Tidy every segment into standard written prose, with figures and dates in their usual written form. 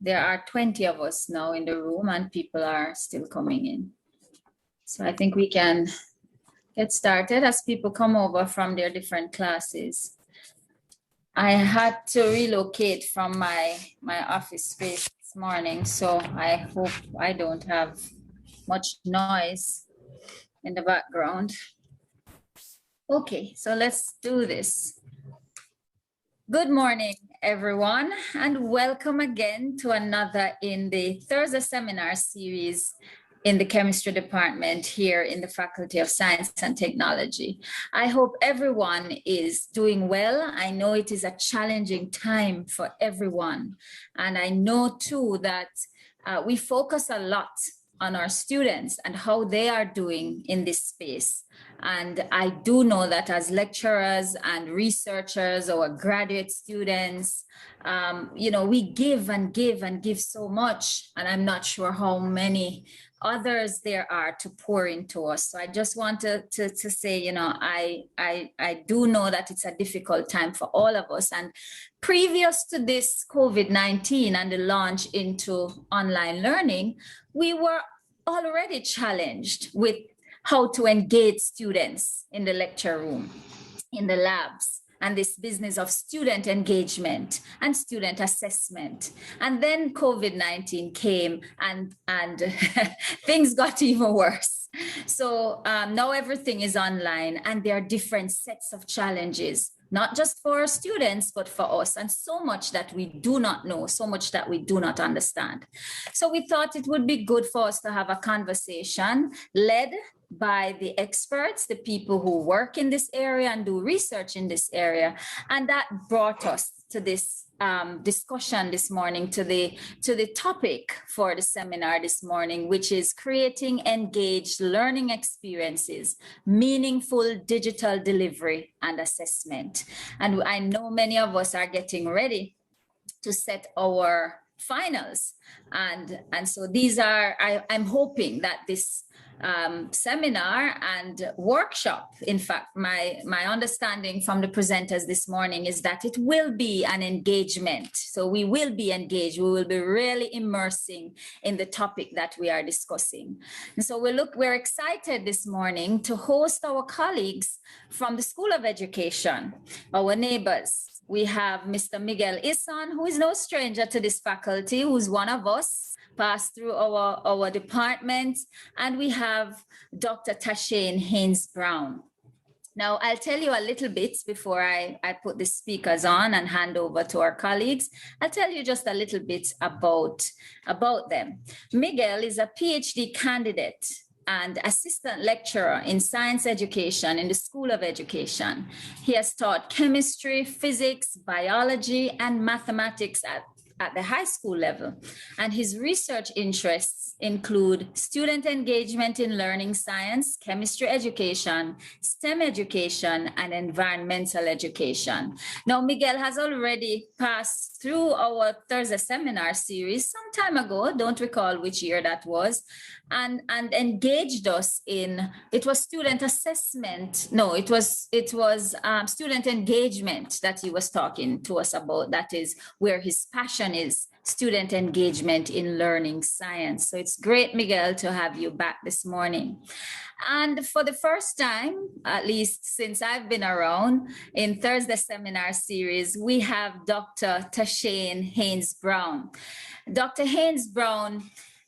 there are 20 of us now in the room and people are still coming in. So I think we can get started as people come over from their different classes. I had to relocate from my office space this morning, so I hope I don't have much noise in the background. Okay, so let's do this. Good morning, everyone, and welcome again to another in the Thursday seminar series in the chemistry department here in the Faculty of Science and Technology. I hope everyone is doing well. I know it is a challenging time for everyone. And I know too that we focus a lot on our students and how they are doing in this space. And I do know that as lecturers and researchers or graduate students, we give and give and give so much, and I'm not sure how many others there are to pour into us. So I just want to say, I do know that it's a difficult time for all of us. And previous to this COVID-19 and the launch into online learning, we were already challenged with how to engage students in the lecture room, in the labs, and this business of student engagement and student assessment. And then COVID-19 came and things got even worse. So now everything is online and there are different sets of challenges, not just for our students, but for us, and so much that we do not know, so much that we do not understand. So we thought it would be good for us to have a conversation led by the experts, the people who work in this area and do research in this area. And that brought us to this discussion this morning, to the topic for the seminar this morning, which is creating engaged learning experiences, meaningful digital delivery and assessment. And I know many of us are getting ready to set our finals. And so these are, I'm hoping that this seminar and workshop, in fact, my understanding from the presenters this morning is that it will be an engagement. So we will be engaged. We will be really immersing in the topic that we are discussing. And so we're excited this morning to host our colleagues from the School of Education, our neighbors. We have Mr. Miguel Ison, who is no stranger to this faculty, who's one of us, passed through our department. And we have Dr. Tashane Haynes-Brown. Now, I'll tell you a little bit before I put the speakers on and hand over to our colleagues. I'll tell you just a little bit about them. Miguel is a PhD candidate and assistant lecturer in science education in the School of Education. He has taught chemistry, physics, biology, and mathematics at the high school level. And his research interests include student engagement in learning science, chemistry education, STEM education, and environmental education. Now, Miguel has already passed through our Thursday seminar series some time ago, don't recall which year that was, and engaged us in, it was student assessment. No, it was student engagement that he was talking to us about. That is where his passion is, student engagement in learning science. So it's great, Miguel, to have you back this morning. And for the first time, at least since I've been around in Thursday seminar series, we have Dr. Tashane Haynes-Brown. Dr. Haynes-Brown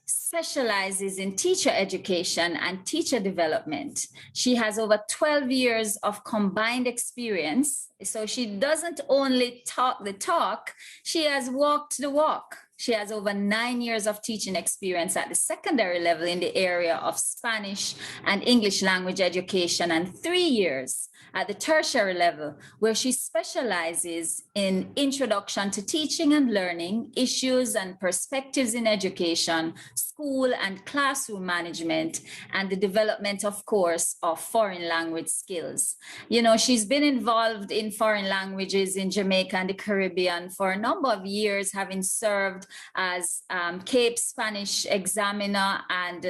specializes in teacher education and teacher development. She has over 12 years of combined experience. So she doesn't only talk the talk, she has walked the walk. She has over 9 years of teaching experience at the secondary level in the area of Spanish and English language education, and 3 years at the tertiary level, where she specializes in introduction to teaching and learning, issues and perspectives in education, school and classroom management, and the development, of course, of foreign language skills. You know, she's been involved in foreign languages in Jamaica and the Caribbean for a number of years, having served served as CAPE Spanish examiner and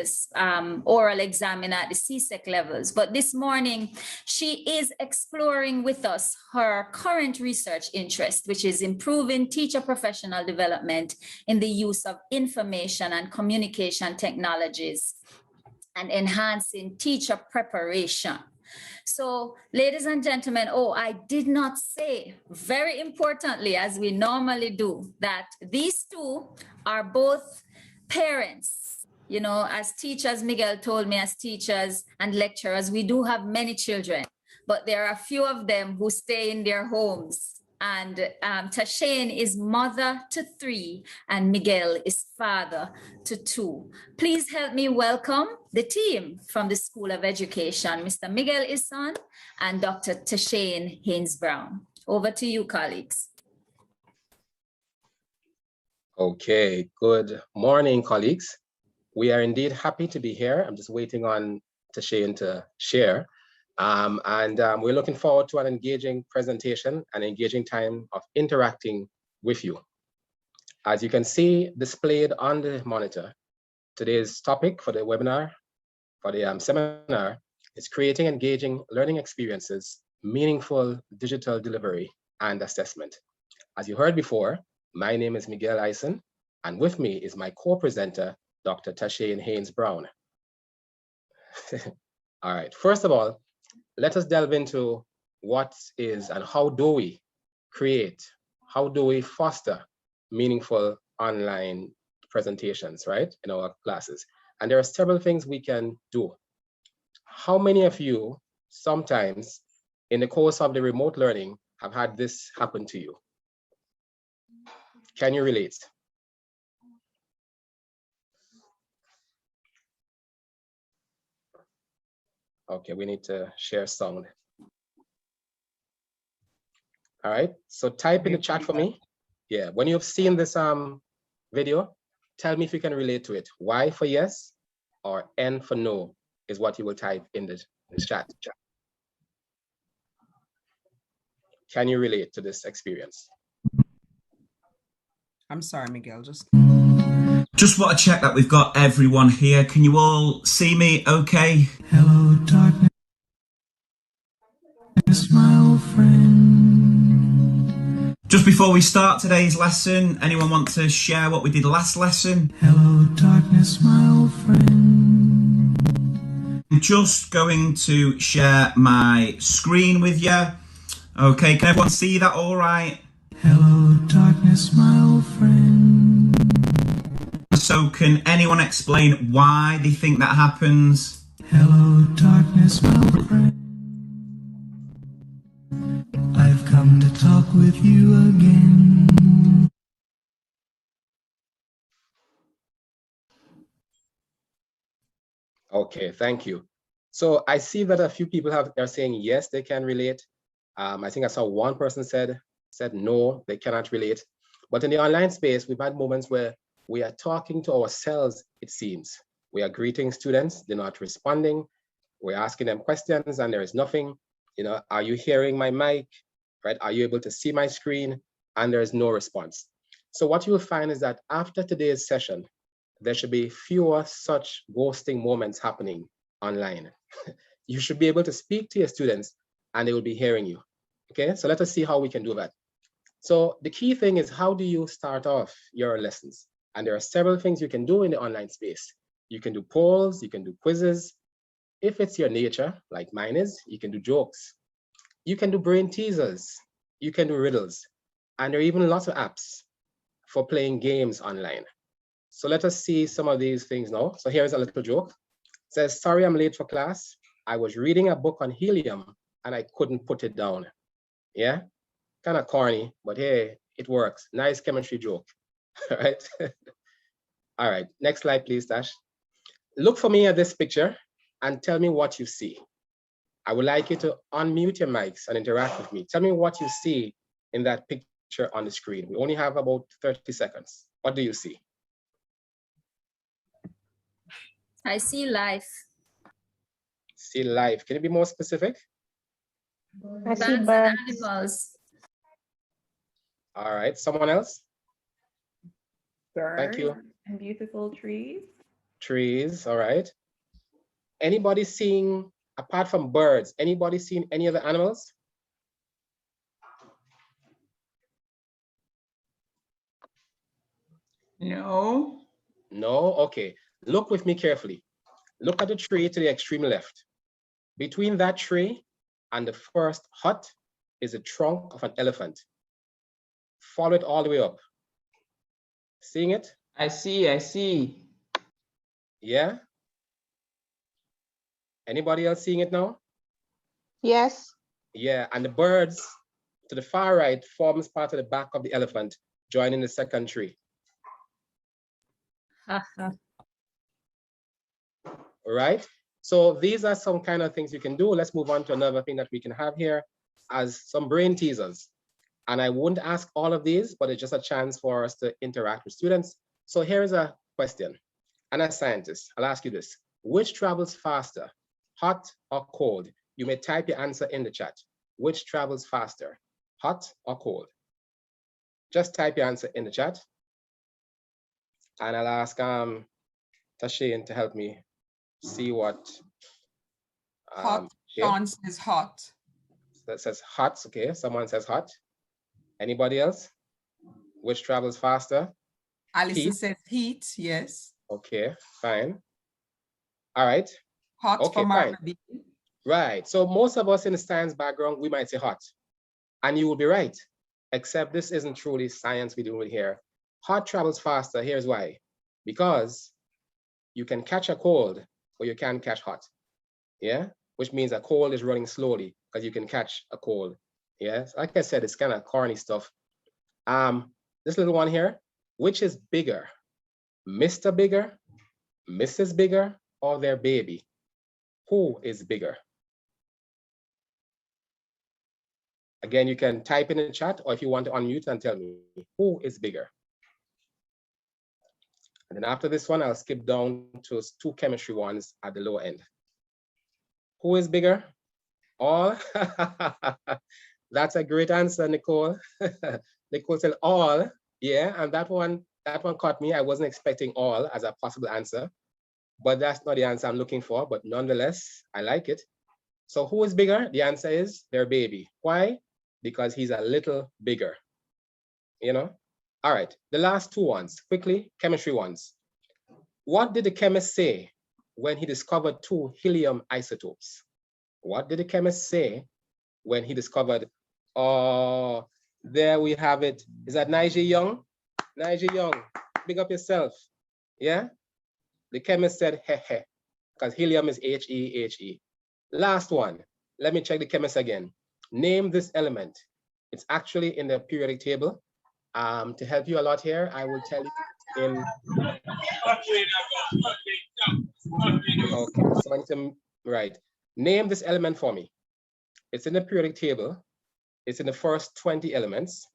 oral examiner at the CSEC levels. But this morning, she is exploring with us her current research interest, which is improving teacher professional development in the use of information and communication technologies and enhancing teacher preparation. So, ladies and gentlemen, I did not say, very importantly, as we normally do, that these two are both parents. You know, as teachers, Miguel told me, as teachers and lecturers, we do have many children, but there are a few of them who stay in their homes. And Tashane is mother to 3, and Miguel is father to 2. Please help me welcome the team from the School of Education, Mr. Miguel Ison and Dr. Tashane Haynes-Brown. Over to you, colleagues. Okay, good morning, colleagues. We are indeed happy to be here. I'm just waiting on Tashane to share. We're looking forward to an engaging presentation and engaging time of interacting with you. As you can see displayed on the monitor, today's topic for the webinar, for the seminar, is creating engaging learning experiences, meaningful digital delivery and assessment. As you heard before, my name is Miguel Ison, and with me is my co-presenter, Dr. Tashane Haynes-Brown. All right, first of all, let us delve into what is and how do we create, how do we foster meaningful online presentations, right, in our classes. And there are several things we can do. How many of you sometimes in the course of the remote learning have had this happen to you? Can you relate? Okay, we need to share sound. All right, so type in the chat for me. Yeah, when you've seen this video, tell me if you can relate to it. Y for yes or N for no is what you will type in the chat. Can you relate to this experience? I'm sorry, Miguel, just want to check that we've got everyone here. Can you all see me okay? Hello, darkness, my old friend. Just before we start today's lesson, anyone want to share what we did last lesson? Hello, darkness, my old friend. I'm just going to share my screen with you. Okay, can everyone see that all right? Hello, darkness, my old friend. So can anyone explain why they think that happens? Hello, darkness, my old friend. I've come to talk with you again. Okay, thank you. So I see that a few people are saying yes, they can relate. I think I saw one person said no, they cannot relate. But in the online space, we've had moments where we are talking to ourselves, it seems. We are greeting students, they're not responding. We're asking them questions and there is nothing. You know, are you hearing my mic? Right? Are you able to see my screen? And there is no response. So what you'll find is that after today's session, there should be fewer such ghosting moments happening online. You should be able to speak to your students and they will be hearing you. Okay, so let us see how we can do that. So the key thing is, how do you start off your lessons? And there are several things you can do in the online space. You can do polls, you can do quizzes. If it's your nature, like mine is, you can do jokes. You can do brain teasers. You can do riddles. And there are even lots of apps for playing games online. So let us see some of these things now. So here's a little joke. It says, sorry, I'm late for class. I was reading a book on helium and I couldn't put it down. Yeah, kind of corny, but hey, it works. Nice chemistry joke, all right? All right, next slide, please, Tash. Look for me at this picture and tell me what you see. I would like you to unmute your mics and interact with me. Tell me what you see in that picture on the screen. We only have about 30 seconds. What do you see? I see life. See life. Can you be more specific? I see birds and animals. All right, someone else? Thank you. Birds and beautiful trees. Trees, all right. Anybody seeing, apart from birds, anybody seen any other animals? No. No, okay. Look with me carefully. Look at the tree to the extreme left. Between that tree and the first hut is the trunk of an elephant. Follow it all the way up. Seeing it? I see. Yeah? Anybody else seeing it now? Yes. Yeah, and the birds to the far right forms part of the back of the elephant, joining the second tree. All right? So these are some kind of things you can do. Let's move on to another thing that we can have here as some brain teasers. And I wouldn't ask all of these, but it's just a chance for us to interact with students. So here's a question. And as a scientist, I'll ask you this. Which travels faster, hot or cold? You may type your answer in the chat. Which travels faster, hot or cold? Just type your answer in the chat. And I'll ask Tashin to help me see what. Hot. Sean says hot. That says hot, okay. Someone says hot. Anybody else? Which travels faster? Alison says heat, yes. Okay, fine. All right. Hot okay, for fine. Marvin. Right. So most of us in the science background, we might say hot. And you will be right. Except this isn't truly science we're doing here. Hot travels faster. Here's why. Because you can catch a cold, but you can't catch hot. Yeah? Which means a cold is running slowly because you can catch a cold. Yeah? So like I said, it's kind of corny stuff. This little one here, which is bigger? Mr. Bigger, Mrs. Bigger, or their baby? Who is bigger? Again, you can type in the chat, or if you want to unmute and tell me, who is bigger? And then after this one, I'll skip down to two chemistry ones at the lower end. Who is bigger? All? That's a great answer, Nicole. Nicole said all, yeah, and that one caught me. I wasn't expecting all as a possible answer, but that's not the answer I'm looking for, but nonetheless, I like it. So who is bigger? The answer is their baby. Why? Because he's a little bigger, you know? All right, the last two ones, quickly, chemistry ones. What did the chemist say when he discovered two helium isotopes? What did the chemist say when he discovered, oh, there we have it. Is that Nigel Young? Nigel Young, big up yourself. Yeah? The chemist said, he, because helium is He, He. Last one, let me check the chemist again. Name this element. It's actually in the periodic table. To help you a lot here, I will tell you in. Okay, so I need to, right. Name this element for me. It's in the periodic table. It's in the first 20 elements.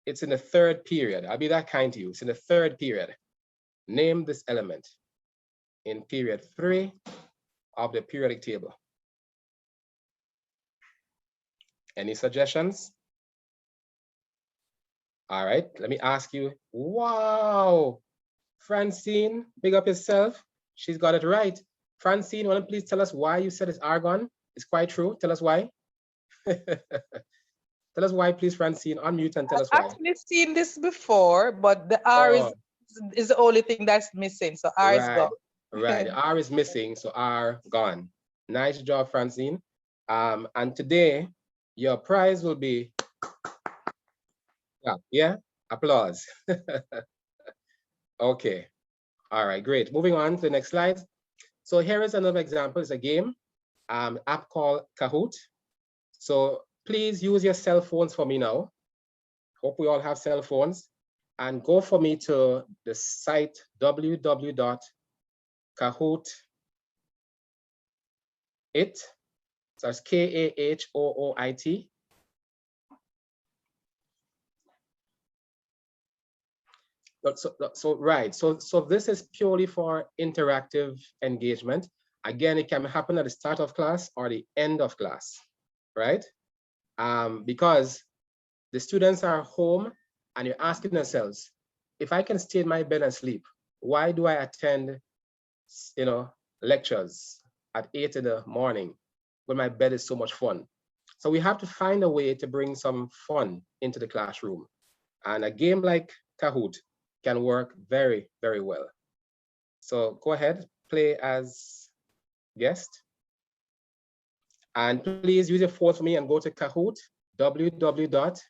It's in the third period. I'll be that kind to you. It's in the third period. Name this element in period 3 of the periodic table. Any suggestions? All right, let me ask you. Wow, Francine, big up yourself. She's got it right. Francine, want to please tell us why you said it's argon? It's quite true. Tell us why. Tell us why, please, Francine. Unmute and tell us why. I've actually seen this before, but the R is the only thing that's missing. So R is gone. Right, R is missing, so R gone. Nice job, Francine. And today, your prize will be, yeah, applause. Okay, all right, great. Moving on to the next slide. So here is another example. It's a game, app called Kahoot. So please use your cell phones for me now. Hope we all have cell phones. And go for me to the site www.kahoot.it. So it's Kahooit. So this is purely for interactive engagement. Again, it can happen at the start of class or the end of class, right? Because the students are home and you're asking yourselves, if I can stay in my bed and sleep, why do I attend, lectures at 8 in the morning when my bed is so much fun? So we have to find a way to bring some fun into the classroom. And a game like Kahoot can work very, very well. So go ahead, play as guest. And please use your phone for me and go to Kahoot, www.kahoo.it.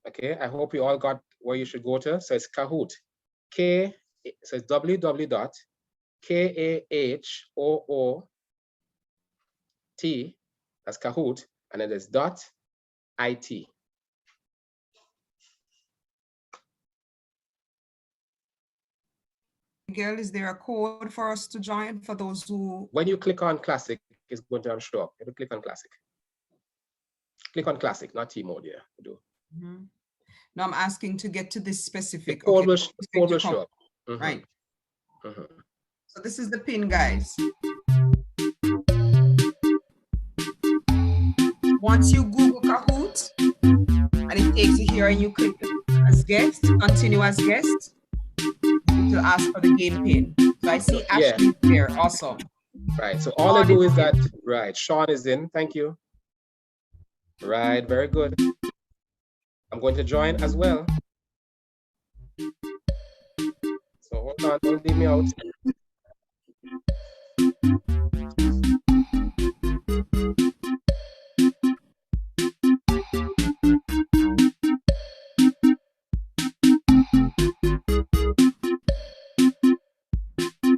Okay, I hope you all got where you should go to. So it's Kahoot. So it's www.kahoot, that's Kahoot, and it is .it. Miguel, is there a code for us to join for those who? When you click on Classic, it's going to show up. You have to click on Classic. Click on Classic, not T mode, yeah. Do. Mm-hmm. No, I'm asking to get to this specific. The code will show up. Mm-hmm. Right. Mm-hmm. So this is the pin, guys. Once you Google Kahoot, and it takes you here and you click as guest, continue as guest, it will ask for the game pin. So I see Ashley there, awesome. Right, so all I do is that, right, Sean is in, thank you. Right, very good. I'm going to join as well. So hold on, don't leave me out.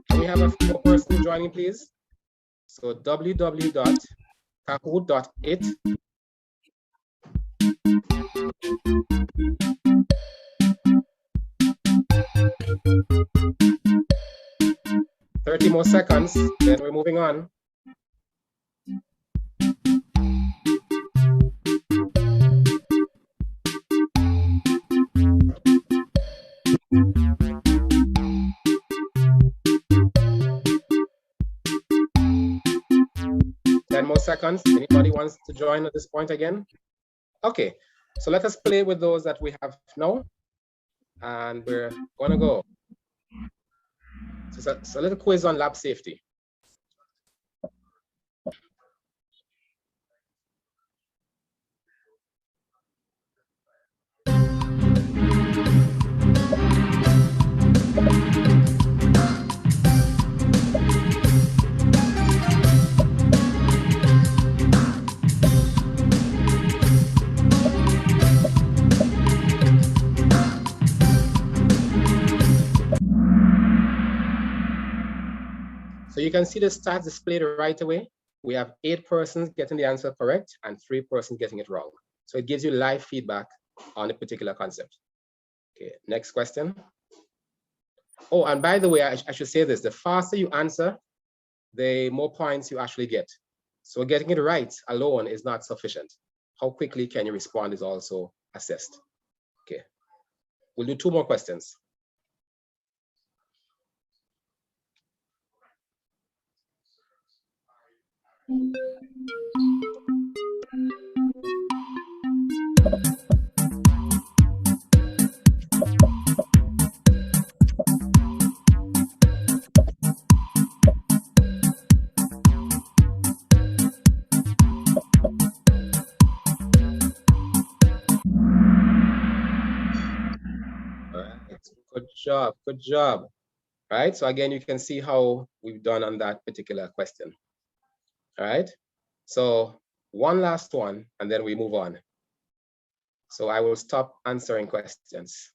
Can we have a few more person joining, please? So www.kahoot.it. More seconds, then we're moving on. More seconds. Anybody wants to join at this point again? Okay, so let us play with those that we have now, and we're gonna go. So it's a little quiz on lab safety. So you can see the stats displayed right away. We have 8 persons getting the answer correct and 3 persons getting it wrong. So it gives you live feedback on a particular concept. Okay, next question. Oh, and by the way, I should say this, the faster you answer, the more points you actually get. So getting it right alone is not sufficient. How quickly can you respond is also assessed. Okay, we'll do 2 more questions. Good job. All right, so again, you can see how we've done on that particular question. All right, so one last one, and then we move on. So I will stop answering questions.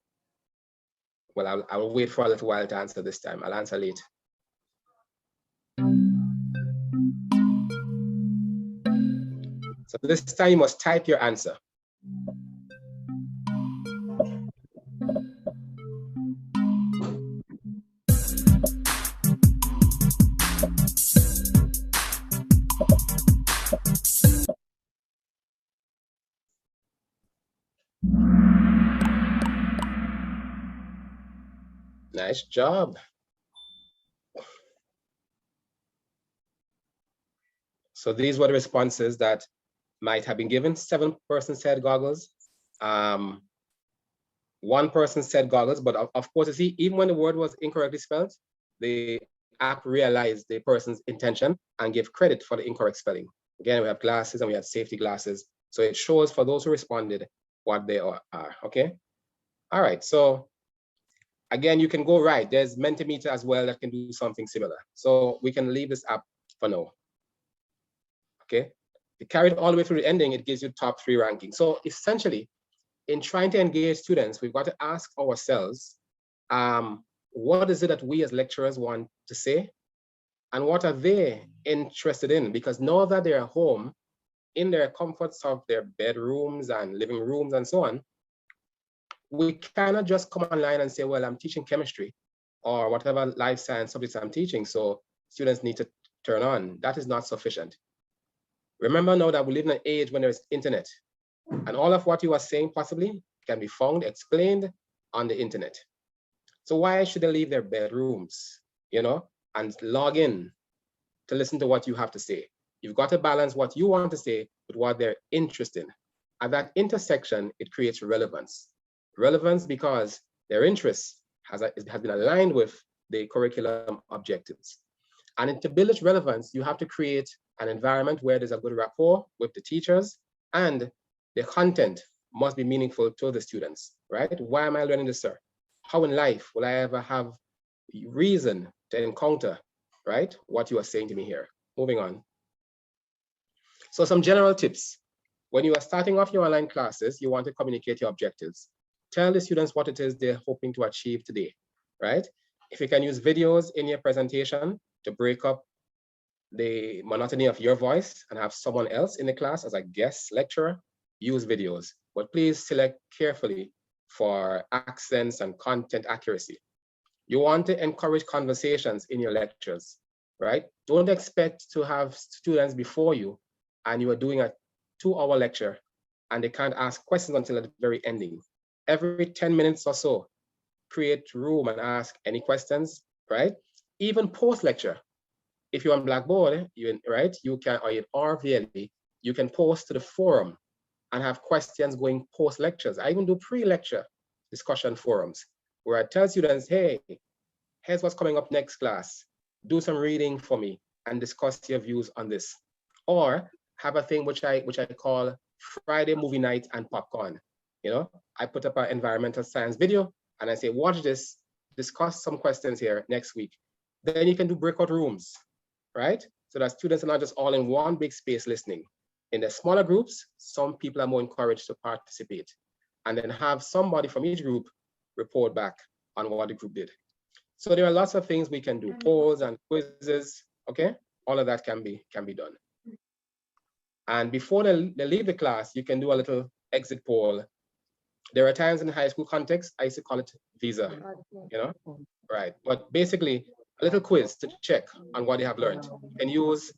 Well, I will wait for a little while to answer this time. I'll answer late. So this time you must type your answer. Nice job. So these were the responses that might have been given. 7 persons said goggles. 1 person said goggles, but of course, you see, even when the word was incorrectly spelled, the app realized the person's intention and gave credit for the incorrect spelling. Again, we have glasses and we have safety glasses. So it shows for those who responded what they are, okay? All right, so again, you can go right. There's Mentimeter as well that can do something similar. So we can leave this app for now. Okay, to carry it all the way through the ending, it gives you top 3 ranking. So essentially, in trying to engage students, we've got to ask ourselves, what is it that we as lecturers want to say? And what are they interested in? Because now that they're home, in their comforts of their bedrooms and living rooms and so on, we cannot just come online and say, well, I'm teaching chemistry or whatever life science subjects I'm teaching, so students need to turn on. That is not sufficient. Remember now that we live in an age when there's internet, and all of what you are saying possibly can be found, explained on the internet. So why should they leave their bedrooms, you know, and log in to listen to what you have to say? You've got to balance what you want to say with what they're interested in. At that intersection, it creates relevance. Relevance because their interests has been aligned with the curriculum objectives. And to build its relevance, you have to create an environment where there's a good rapport with the teachers, and the content must be meaningful to the students, right? Why am I learning this, sir? How in life will I ever have reason to encounter, right, what you are saying to me here? Moving on. So some general tips. When you are starting off your online classes, you want to communicate your objectives. Tell the students what it is they're hoping to achieve today, right? If you can use videos in your presentation to break up the monotony of your voice and have someone else in the class as a guest lecturer, use videos. But please select carefully for accents and content accuracy. You want to encourage conversations in your lectures, right? Don't expect to have students before you and you are doing a 2-hour lecture and they can't ask questions until at the very ending. Every 10 minutes or so, create room and ask any questions, right? Even post-lecture. If you're on Blackboard, you can, or in RVLE, you can post to the forum and have questions going post-lectures. I even do pre-lecture discussion forums where I tell students, hey, here's what's coming up next class. Do some reading for me and discuss your views on this. Or have a thing which I call Friday movie night and popcorn. You know, I put up an environmental science video and I say, watch this, discuss some questions here next week. Then you can do breakout rooms, right? So that students are not just all in one big space listening. In the smaller groups, some people are more encouraged to participate. And then have somebody from each group report back on what the group did. So there are lots of things we can do, polls and quizzes, okay? All of that can be done. And before they leave the class, you can do a little exit poll. There are times in the high school context, I used to call it visa, you know? Right, but basically, a little quiz to check on what they have learned. You can use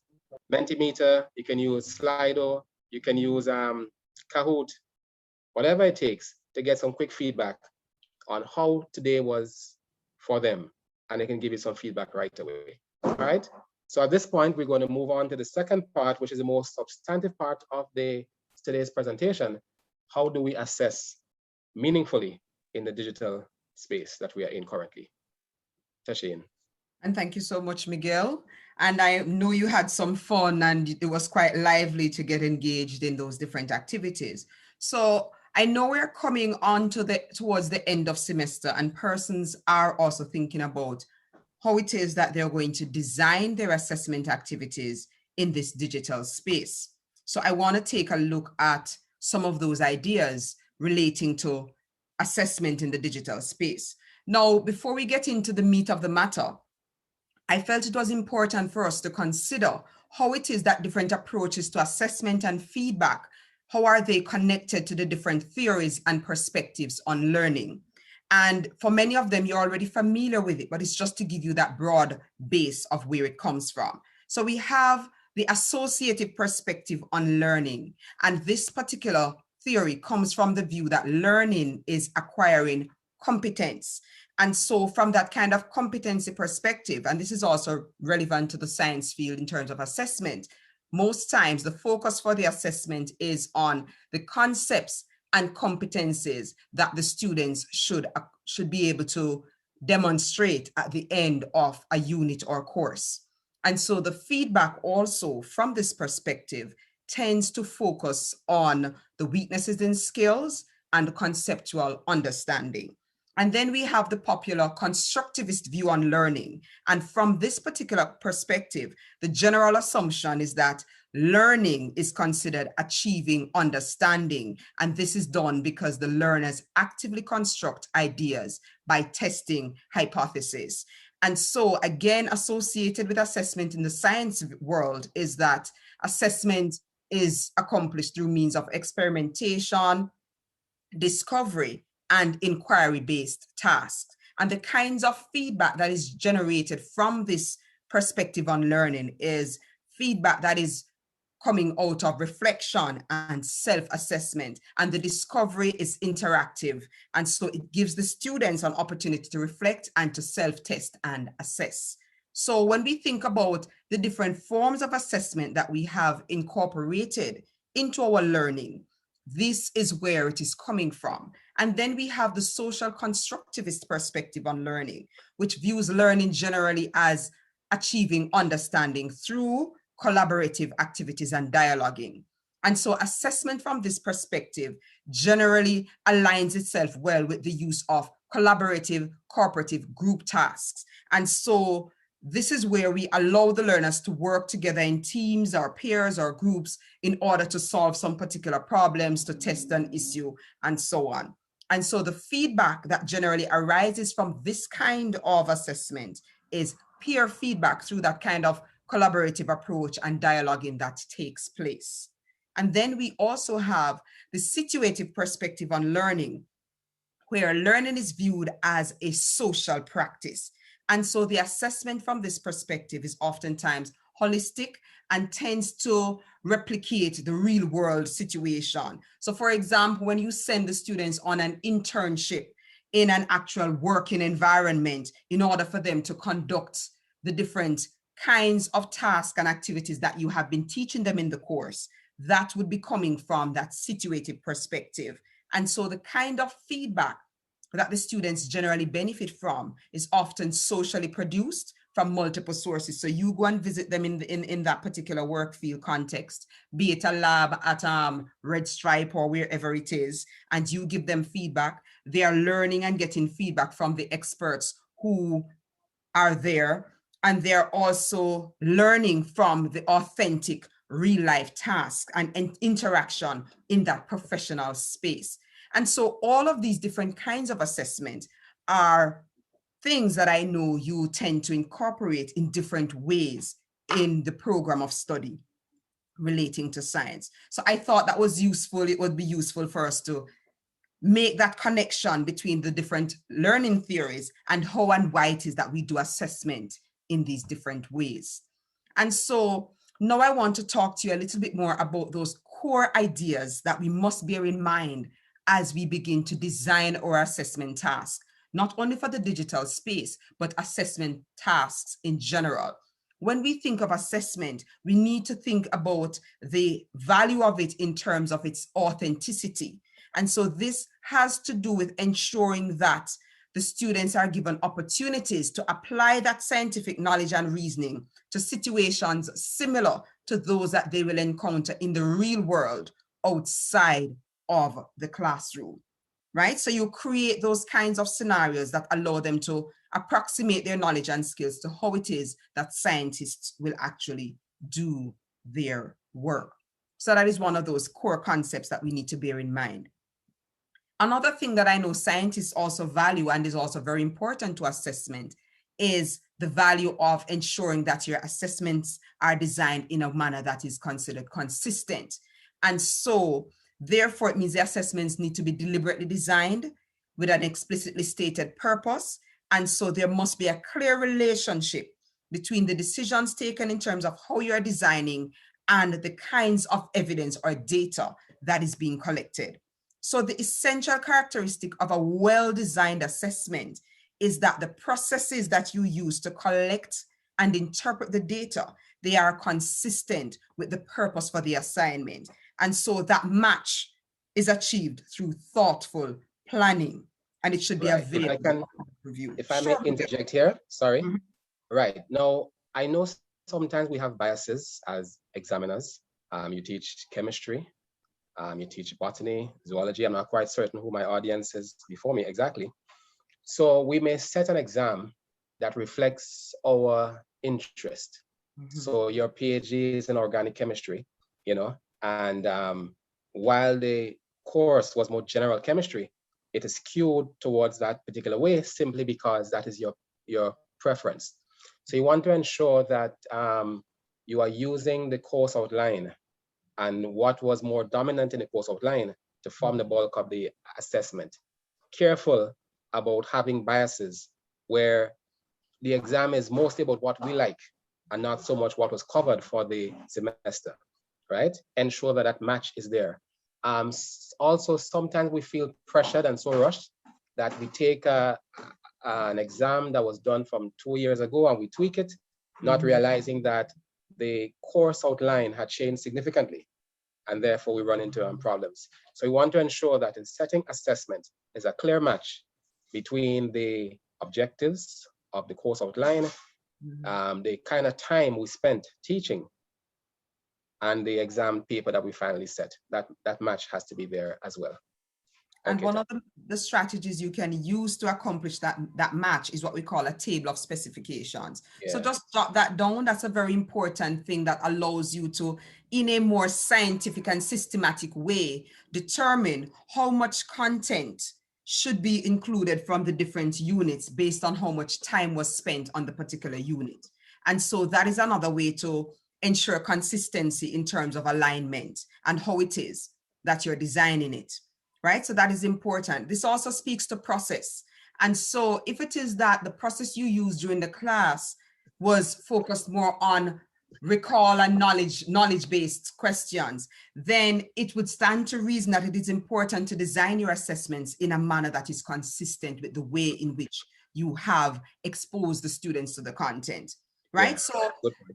Mentimeter, you can use Slido, you can use Kahoot, whatever it takes to get some quick feedback on how today was for them. And they can give you some feedback right away, all right? So at this point, we're going to move on to the second part, which is the most substantive part of today's presentation. How do we assess meaningfully in the digital space that we are in currently? Tasheen. And thank you so much, Miguel. And I know you had some fun and it was quite lively to get engaged in those different activities. So I know we're coming on to towards the end of semester and persons are also thinking about how it is that they're going to design their assessment activities in this digital space. So I want to take a look at some of those ideas relating to assessment in the digital space. Now, before we get into the meat of the matter, I felt it was important for us to consider how it is that different approaches to assessment and feedback, how are they connected to the different theories and perspectives on learning? And for many of them, you're already familiar with it, but it's just to give you that broad base of where it comes from. So we have the associative perspective on learning. And this particular theory comes from the view that learning is acquiring competence. And so from that kind of competency perspective, and this is also relevant to the science field in terms of assessment, most times the focus for the assessment is on the concepts and competencies that the students should be able to demonstrate at the end of a unit or course. And so the feedback also from this perspective tends to focus on the weaknesses in skills and conceptual understanding. And then we have the popular constructivist view on learning. And from this particular perspective, the general assumption is that learning is considered achieving understanding. And this is done because the learners actively construct ideas by testing hypotheses. And so again, associated with assessment in the science world is that assessment is accomplished through means of experimentation, discovery, and inquiry-based tasks. And the kinds of feedback that is generated from this perspective on learning is feedback that is coming out of reflection and self-assessment. And the discovery is interactive. And so it gives the students an opportunity to reflect and to self-test and assess. So when we think about the different forms of assessment that we have incorporated into our learning, this is where it is coming from. And then we have the social constructivist perspective on learning, which views learning generally as achieving understanding through collaborative activities and dialoguing. And so assessment from this perspective generally aligns itself well with the use of collaborative, cooperative group tasks. And so this is where we allow the learners to work together in teams or pairs or groups in order to solve some particular problems, to test an issue, and so on. And so the feedback that generally arises from this kind of assessment is peer feedback through that kind of collaborative approach and dialoguing that takes place. And then we also have the situative perspective on learning, where learning is viewed as a social practice. And so the assessment from this perspective is oftentimes holistic and tends to replicate the real world situation. So for example, when you send the students on an internship in an actual working environment in order for them to conduct the different kinds of tasks and activities that you have been teaching them in the course, that would be coming from that situative perspective. And so the kind of feedback that the students generally benefit from is often socially produced from multiple sources. So you go and visit them in that particular work field context, be it a lab at Red Stripe or wherever it is, and you give them feedback. They are learning and getting feedback from the experts who are there, and they're also learning from the authentic real life task and interaction in that professional space. And so all of these different kinds of assessment are things that I know you tend to incorporate in different ways in the program of study relating to science. So I thought that was useful. It would be useful for us to make that connection between the different learning theories and how and why it is that we do assessment in these different ways. And so now I want to talk to you a little bit more about those core ideas that we must bear in mind as we begin to design our assessment task, not only for the digital space, but assessment tasks in general. When we think of assessment, we need to think about the value of it in terms of its authenticity. And so this has to do with ensuring that the students are given opportunities to apply that scientific knowledge and reasoning to situations similar to those that they will encounter in the real world outside of the classroom, right? So you create those kinds of scenarios that allow them to approximate their knowledge and skills to how it is that scientists will actually do their work. So that is one of those core concepts that we need to bear in mind. Another thing that I know scientists also value and is also very important to assessment is the value of ensuring that your assessments are designed in a manner that is considered consistent. And so therefore, it means the assessments need to be deliberately designed with an explicitly stated purpose. And so there must be a clear relationship between the decisions taken in terms of how you are designing and the kinds of evidence or data that is being collected. So the essential characteristic of a well-designed assessment is that the processes that you use to collect and interpret the data, they are consistent with the purpose for the assignment. And so that match is achieved through thoughtful planning, and it should be available for review. If I may interject here, sorry. Mm-hmm. Right. Now, I know sometimes we have biases as examiners. You teach chemistry, you teach botany, zoology. I'm not quite certain who my audience is before me exactly. So we may set an exam that reflects our interest. Mm-hmm. So your PhD is in organic chemistry, you know, and while the course was more general chemistry, it is skewed towards that particular way simply because that is your preference. So you want to ensure that you are using the course outline and what was more dominant in the course outline to form the bulk of the assessment. Careful about having biases where the exam is mostly about what we like and not so much what was covered for the semester, right? Ensure that that match is there. Also, sometimes we feel pressured and so rushed that we take an exam that was done from 2 years ago and we tweak it, not realizing that the course outline had changed significantly, and therefore we run into problems. So we want to ensure that in setting assessment, there's a clear match between the objectives of the course outline, the kind of time we spent teaching, and the exam paper that we finally set. That match has to be there as well. And one of the strategies you can use to accomplish that match is what we call a table of specifications. Yeah. So just jot that down. That's a very important thing that allows you to, in a more scientific and systematic way, determine how much content should be included from the different units based on how much time was spent on the particular unit. And so that is another way to ensure consistency in terms of alignment and how it is that you're designing it. Right? So that is important. This also speaks to process. And so if it is that the process you used during the class was focused more on recall and knowledge-based questions, then it would stand to reason that it is important to design your assessments in a manner that is consistent with the way in which you have exposed the students to the content. Right? Yeah. So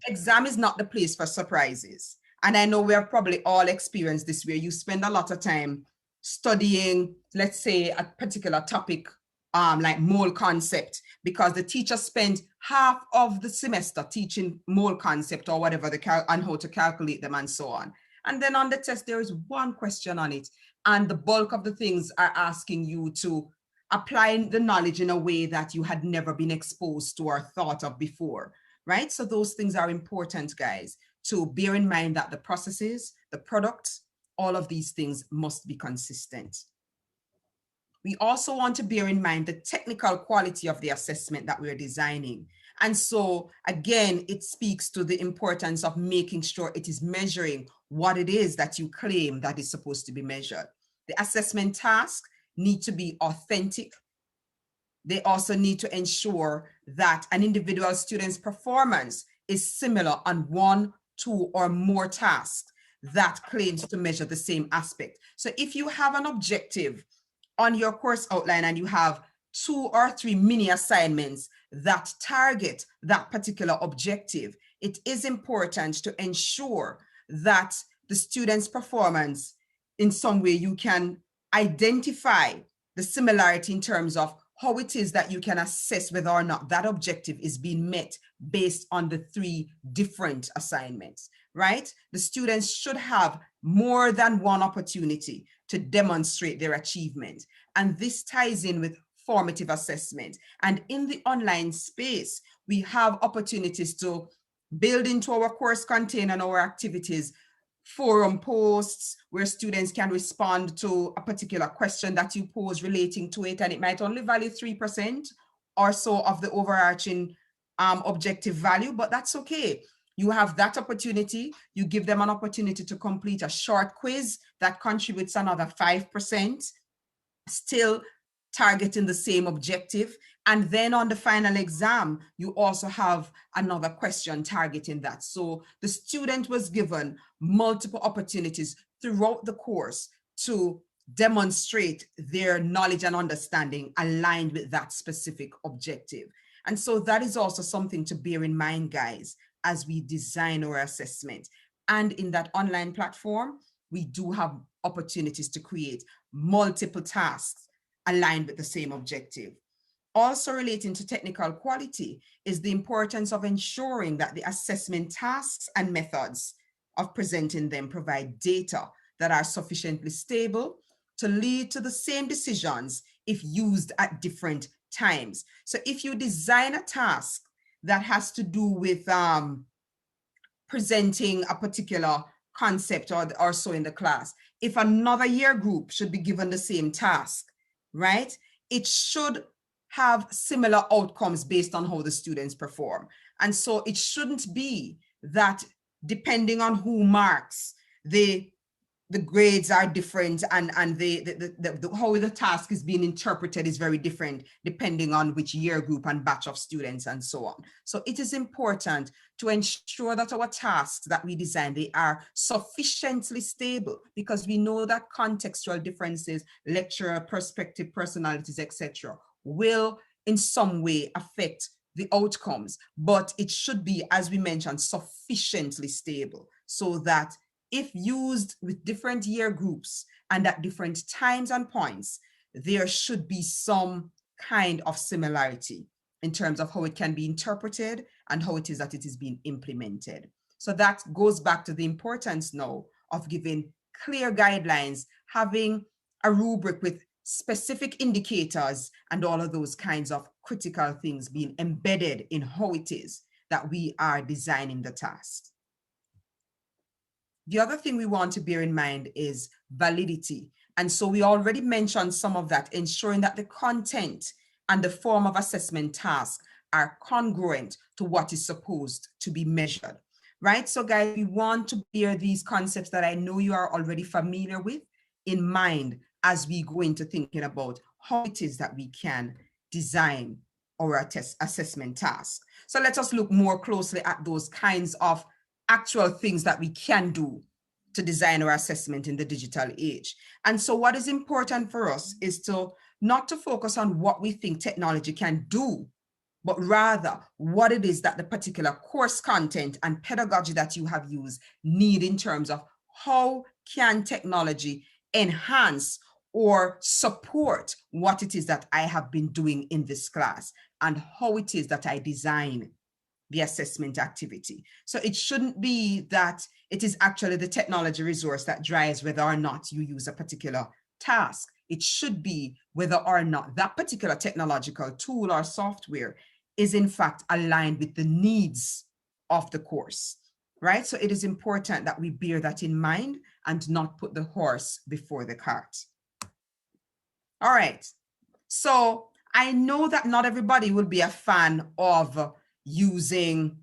exam is not the place for surprises. And I know we have probably all experienced this, where you spend a lot of time studying, let's say, a particular topic, like mole concept, because the teacher spent half of the semester teaching mole concept or whatever, and how to calculate them and so on. And then on the test, there is one question on it, and the bulk of the things are asking you to apply the knowledge in a way that you had never been exposed to or thought of before, right? So those things are important, guys, to bear in mind that the processes, the products, all of these things must be consistent. We also want to bear in mind the technical quality of the assessment that we're designing. And so again, it speaks to the importance of making sure it is measuring what it is that you claim that is supposed to be measured. The assessment tasks need to be authentic. They also need to ensure that an individual student's performance is similar on 1, 2, or more tasks that claims to measure the same aspect. So if you have an objective on your course outline and you have 2 or 3 mini assignments that target that particular objective, it is important to ensure that the student's performance, in some way, you can identify the similarity in terms of how it is that you can assess whether or not that objective is being met based on the 3 different assignments, right? The students should have more than one opportunity to demonstrate their achievement. And this ties in with formative assessment. And in the online space, we have opportunities to build into our course content and our activities forum posts where students can respond to a particular question that you pose relating to it, and it might only value 3% or so of the overarching objective value, but that's okay. You have that opportunity. You give them an opportunity to complete a short quiz that contributes another 5%, still targeting the same objective. And then on the final exam, you also have another question targeting that. So the student was given multiple opportunities throughout the course to demonstrate their knowledge and understanding aligned with that specific objective. And so that is also something to bear in mind, guys, as we design our assessment. And in that online platform, we do have opportunities to create multiple tasks aligned with the same objective. Also relating to technical quality is the importance of ensuring that the assessment tasks and methods of presenting them provide data that are sufficiently stable to lead to the same decisions if used at different times. So if you design a task that has to do with presenting a particular concept or so in the class, if another year group should be given the same task, right, it should have similar outcomes based on how the students perform. And so it shouldn't be that depending on who marks, the grades are different, and how the task is being interpreted is very different depending on which year group and batch of students and so on. So it is important to ensure that our tasks that we design, they are sufficiently stable, because we know that contextual differences, lecturer perspective, personalities, etc., will in some way affect the outcomes, but it should be, as we mentioned, sufficiently stable so that if used with different year groups and at different times and points, there should be some kind of similarity in terms of how it can be interpreted and how it is that it is being implemented. So that goes back to the importance now of giving clear guidelines, having a rubric with specific indicators and all of those kinds of critical things being embedded in how it is that we are designing the task. The other thing we want to bear in mind is validity. And so we already mentioned some of that, ensuring that the content and the form of assessment task are congruent to what is supposed to be measured, right? So guys, we want to bear these concepts that I know you are already familiar with in mind as we go into thinking about how it is that we can design our assessment task. So let us look more closely at those kinds of actual things that we can do to design our assessment in the digital age. And so what is important for us is to not to focus on what we think technology can do, but rather what it is that the particular course content and pedagogy that you have used need in terms of how can technology enhance or support what it is that I have been doing in this class and how it is that I design the assessment activity. So it shouldn't be that it is actually the technology resource that drives whether or not you use a particular task. It should be whether or not that particular technological tool or software is in fact aligned with the needs of the course, right? So it is important that we bear that in mind and not put the horse before the cart. All right, so I know that not everybody will be a fan of using,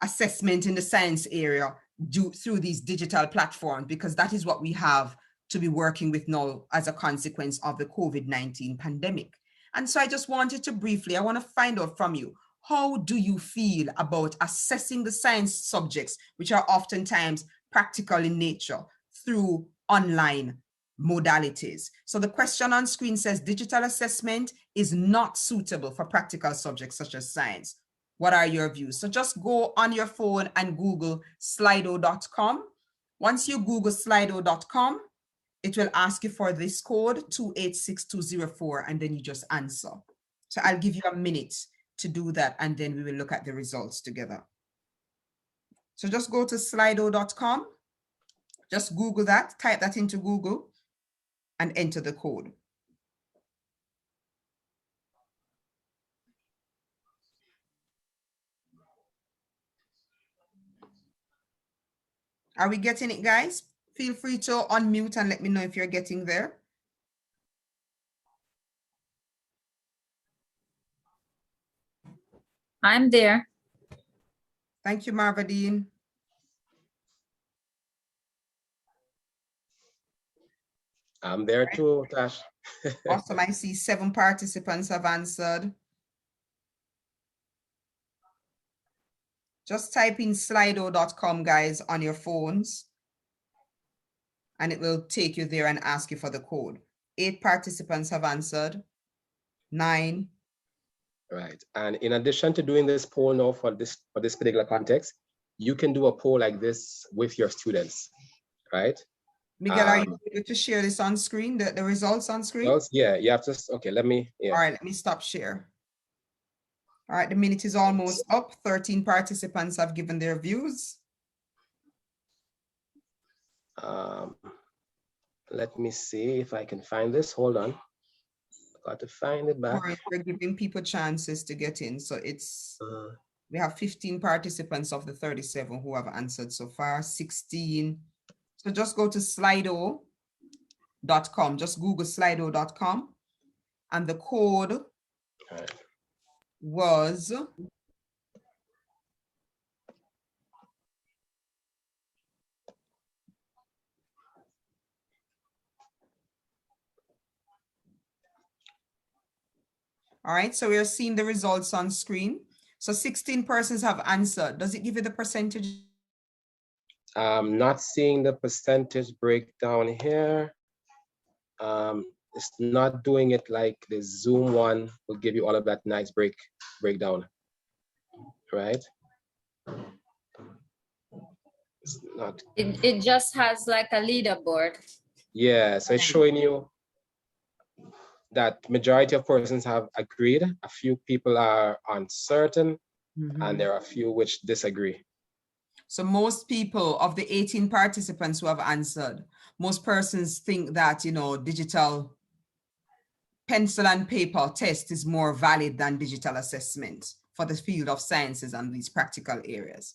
assessment in the science area through these digital platforms, because that is what we have to be working with now as a consequence of the COVID-19 pandemic. And so I just wanted to I want to find out from you, how do you feel about assessing the science subjects, which are oftentimes practical in nature, through online modalities? So the question on screen says digital assessment is not suitable for practical subjects such as science. What are your views? So just go on your phone and Google slido.com. Once you Google slido.com, it will ask you for this code 286204, and then you just answer. So I'll give you a minute to do that, and then we will look at the results together. So just go to slido.com, just Google that, type that into Google, and enter the code. Are we getting it, guys? Feel free to unmute and let me know if you're getting there. I'm there. Thank you, Marvadine. I'm there too, Tash. Awesome. I see 7 participants have answered. Just type in slido.com, guys, on your phones. and it will take you there and ask you for the code. 8 participants have answered. 9. Right. And in addition to doing this poll now for this particular context, you can do a poll like this with your students, right? Miguel, are you able to share this on screen, the results on screen? Well, yeah, you have to, okay, let me, yeah. All right, let me stop share. All right, the minute is almost up. 13 participants have given their views. Let me see if I can find this. Hold on. Got to find it back. We're giving people chances to get in. So it's, we have 15 participants of the 37 who have answered so far, 16. So just go to slido.com, just Google slido.com, and the code was all right, so we're seeing the results on screen. So 16 persons have answered. Does it give you the percentage? I'm not seeing the percentage breakdown here. It's not doing it like the Zoom one will give you all of that nice breakdown, right? It's not. It just has like a leaderboard. Yeah, so it's showing you that majority of persons have agreed. A few people are uncertain, and there are a few which disagree. So most people of the 18 participants who have answered, most persons think that, you know, digital pencil and paper test is more valid than digital assessment for the field of sciences and these practical areas.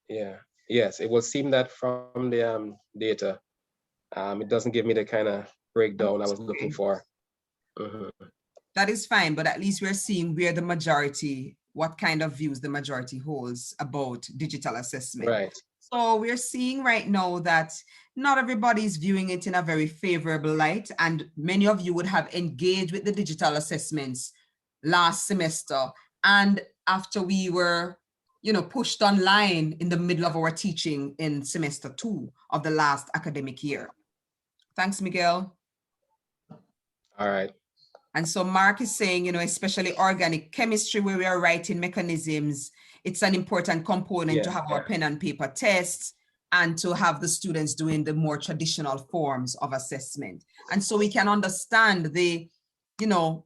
Yeah, yes, it will seem that from the data. It doesn't give me the kind of breakdown I was looking for. That is fine, but at least we're seeing where the majority, what kind of views the majority holds about digital assessment. Right. So we're seeing right now that not everybody is viewing it in a very favorable light, and many of you would have engaged with the digital assessments last semester, and after we were, you know, pushed online in the middle of our teaching in semester 2 of the last academic year. Thanks, Miguel. All right. And so Mark is saying, you know, especially organic chemistry, where we are writing mechanisms, it's an important component to have our pen and paper tests and to have the students doing the more traditional forms of assessment. And so we can understand the, you know,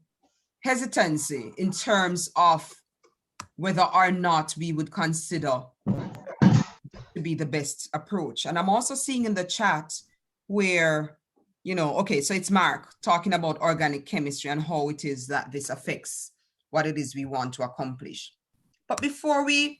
hesitancy in terms of whether or not we would consider to be the best approach. And I'm also seeing in the chat where, you know, okay, so it's Mark talking about organic chemistry and how it is that this affects what it is we want to accomplish. But before we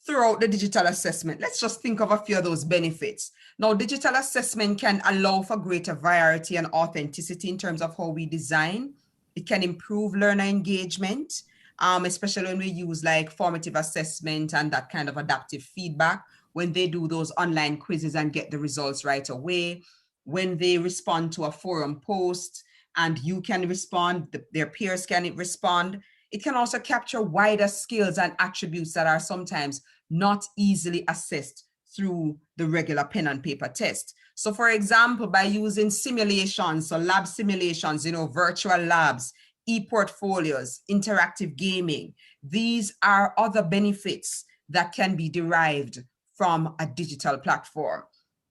throw out the digital assessment, let's just think of a few of those benefits. Now, digital assessment can allow for greater variety and authenticity in terms of how we design. It can improve learner engagement, especially when we use like formative assessment and that kind of adaptive feedback, when they do those online quizzes and get the results right away, when they respond to a forum post and you can respond, their peers can respond. It can also capture wider skills and attributes that are sometimes not easily assessed through the regular pen and paper test. So for example, by using simulations, so lab simulations, you know, virtual labs, e-portfolios, interactive gaming, these are other benefits that can be derived from a digital platform.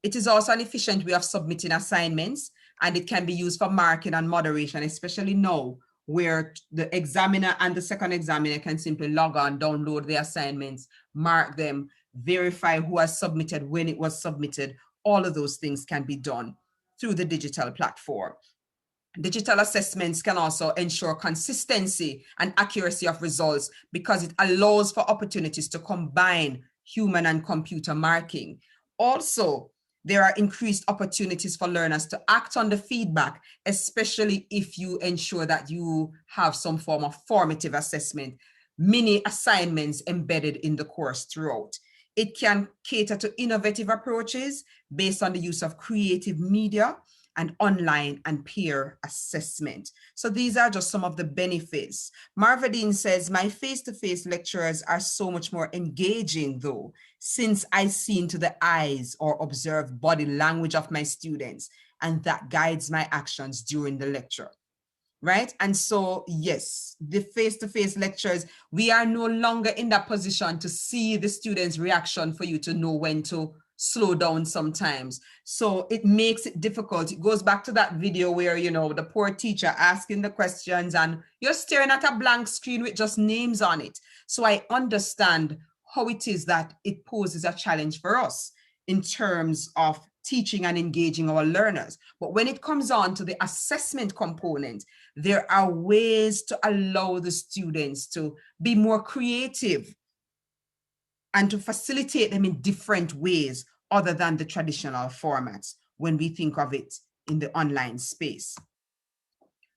It is also an efficient way of submitting assignments, and it can be used for marking and moderation, especially now where the examiner and the second examiner can simply log on, download the assignments, mark them, verify who has submitted, when it was submitted. All of those things can be done through the digital platform. Digital assessments can also ensure consistency and accuracy of results because it allows for opportunities to combine human and computer marking. Also, there are increased opportunities for learners to act on the feedback, especially if you ensure that you have some form of formative assessment, mini assignments embedded in the course throughout. It can cater to innovative approaches based on the use of creative media and online and peer assessment. So these are just some of the benefits. Marvadine says, my face-to-face lecturers are so much more engaging though, since I see into the eyes or observe body language of my students, and that guides my actions during the lecture. Right? And so, yes, the face-to-face lectures, we are no longer in that position to see the students' reaction for you to know when to slow down sometimes. So it makes it difficult. It goes back to that video where, you know, the poor teacher asking the questions and you're staring at a blank screen with just names on it. So I understand how it is that it poses a challenge for us in terms of teaching and engaging our learners. But when it comes on to the assessment component, there are ways to allow the students to be more creative and to facilitate them in different ways other than the traditional formats when we think of it in the online space.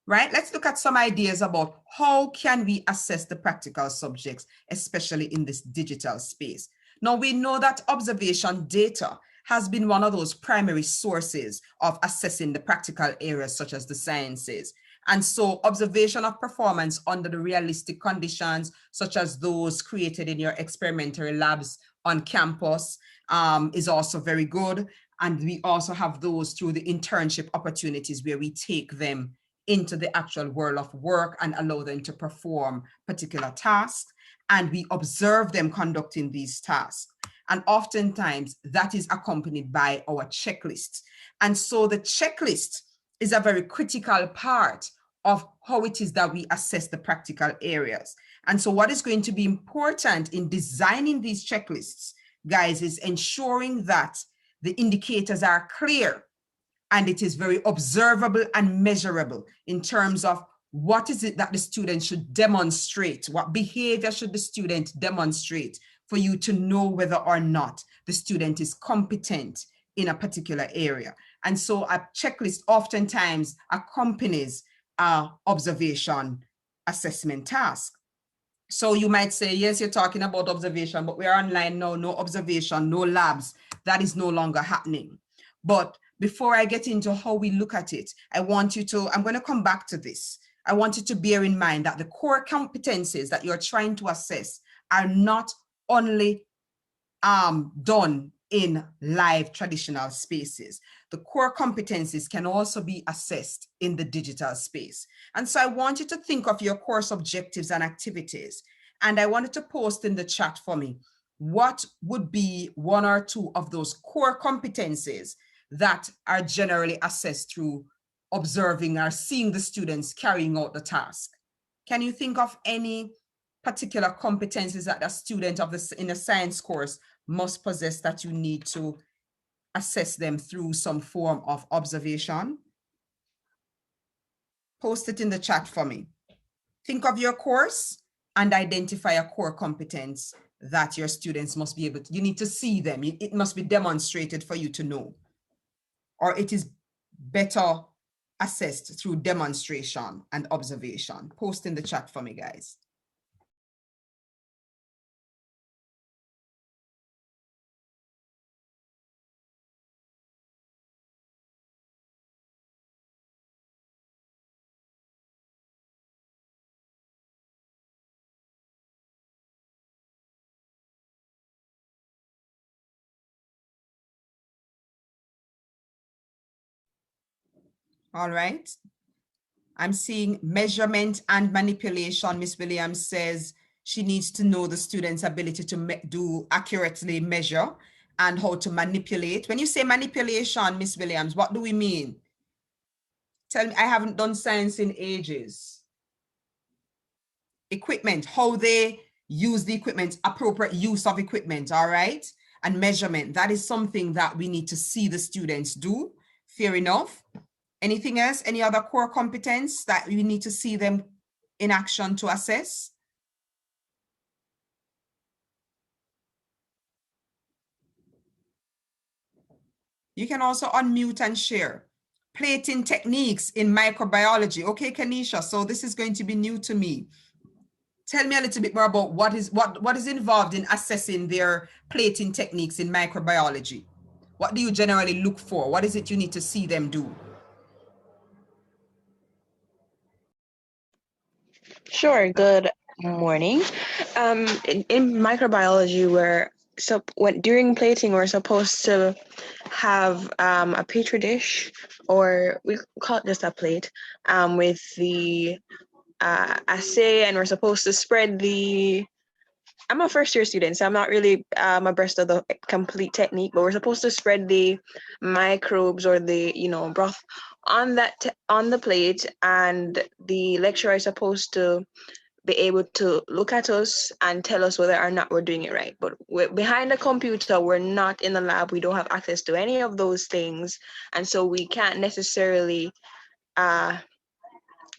Right? Let's look at some ideas about how can we assess the practical subjects, especially in this digital space. Now, we know that observation data has been one of those primary sources of assessing the practical areas such as the sciences. And so observation of performance under the realistic conditions, such as those created in your experimental labs on campus, is also very good. And we also have those through the internship opportunities where we take them into the actual world of work and allow them to perform particular tasks. And we observe them conducting these tasks. And oftentimes that is accompanied by our checklist. And so the checklist is a very critical part of how it is that we assess the practical areas. And so what is going to be important in designing these checklists, guys, is ensuring that the indicators are clear and it is very observable and measurable in terms of what is it that the student should demonstrate, what behavior should the student demonstrate for you to know whether or not the student is competent in a particular area. And so a checklist oftentimes accompanies an observation assessment task. So you might say, yes, you're talking about observation, but we're online now, no observation, no labs. That is no longer happening. But before I get into how we look at it, I'm going to come back to this. I want you to bear in mind that the core competencies that you're trying to assess are not only done in live traditional spaces. The core competencies can also be assessed in the digital space. And so I want you to think of your course objectives and activities. And I wanted to post in the chat for me, what would be one or two of those core competencies that are generally assessed through observing or seeing the students carrying out the task? Can you think of any particular competencies that a student in a science course must possess that you need to assess them through some form of observation? Post it in the chat for me. Think of your course and identify a core competence that your students must be able to, you need to see them. It must be demonstrated for you to know, or it is better assessed through demonstration and observation. Post in the chat for me, guys. All right. I'm seeing measurement and manipulation. Miss Williams says she needs to know the student's ability to accurately measure and how to manipulate. When you say manipulation, Miss Williams, what do we mean? Tell me, I haven't done science in ages. Equipment, how they use the equipment, appropriate use of equipment, all right? And measurement, that is something that we need to see the students do. Fair enough. Anything else? Any other core competence that you need to see them in action to assess? You can also unmute and share. Plating techniques in microbiology. Okay, Kanisha, so this is going to be new to me. Tell me a little bit more about what is involved in assessing their plating techniques in microbiology. What do you generally look for? What is it you need to see them do? Sure. Good morning. In microbiology, during plating, we're supposed to have a petri dish, or we call it just a plate, with the assay, and we're supposed to spread the. I'm a first year student, so I'm not really abreast of the complete technique, but we're supposed to spread the microbes or the broth on on the plate, and the lecturer is supposed to be able to look at us and tell us whether or not we're doing it right. But we're behind the computer, we're not in the lab, we don't have access to any of those things, and so we can't necessarily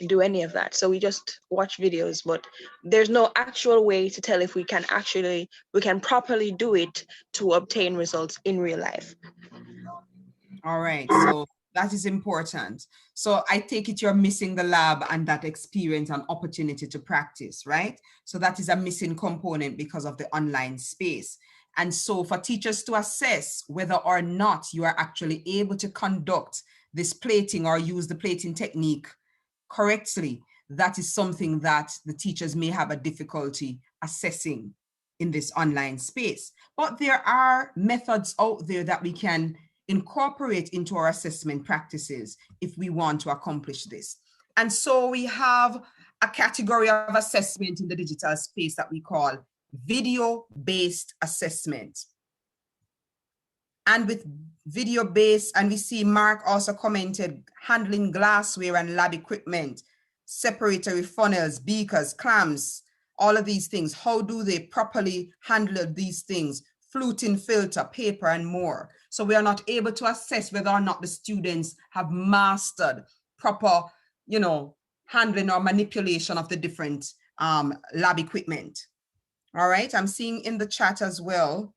do any of that. So we just watch videos, but there's no actual way to tell if we can properly do it to obtain results in real life. All right, so that is important. So I take it you're missing the lab and that experience and opportunity to practice, right? So that is a missing component because of the online space. And so for teachers to assess whether or not you are actually able to conduct this plating or use the plating technique correctly, that is something that the teachers may have a difficulty assessing in this online space. But there are methods out there that we can incorporate into our assessment practices if we want to accomplish this. And so we have a category of assessment in the digital space that we call video-based assessment. And with video-based, and we see Mark also commented, handling glassware and lab equipment, separatory funnels, beakers, clamps, all of these things. How do they properly handle these things? Fluting filter, paper, and more. So we are not able to assess whether or not the students have mastered proper, handling or manipulation of the different lab equipment. All right, I'm seeing in the chat as well,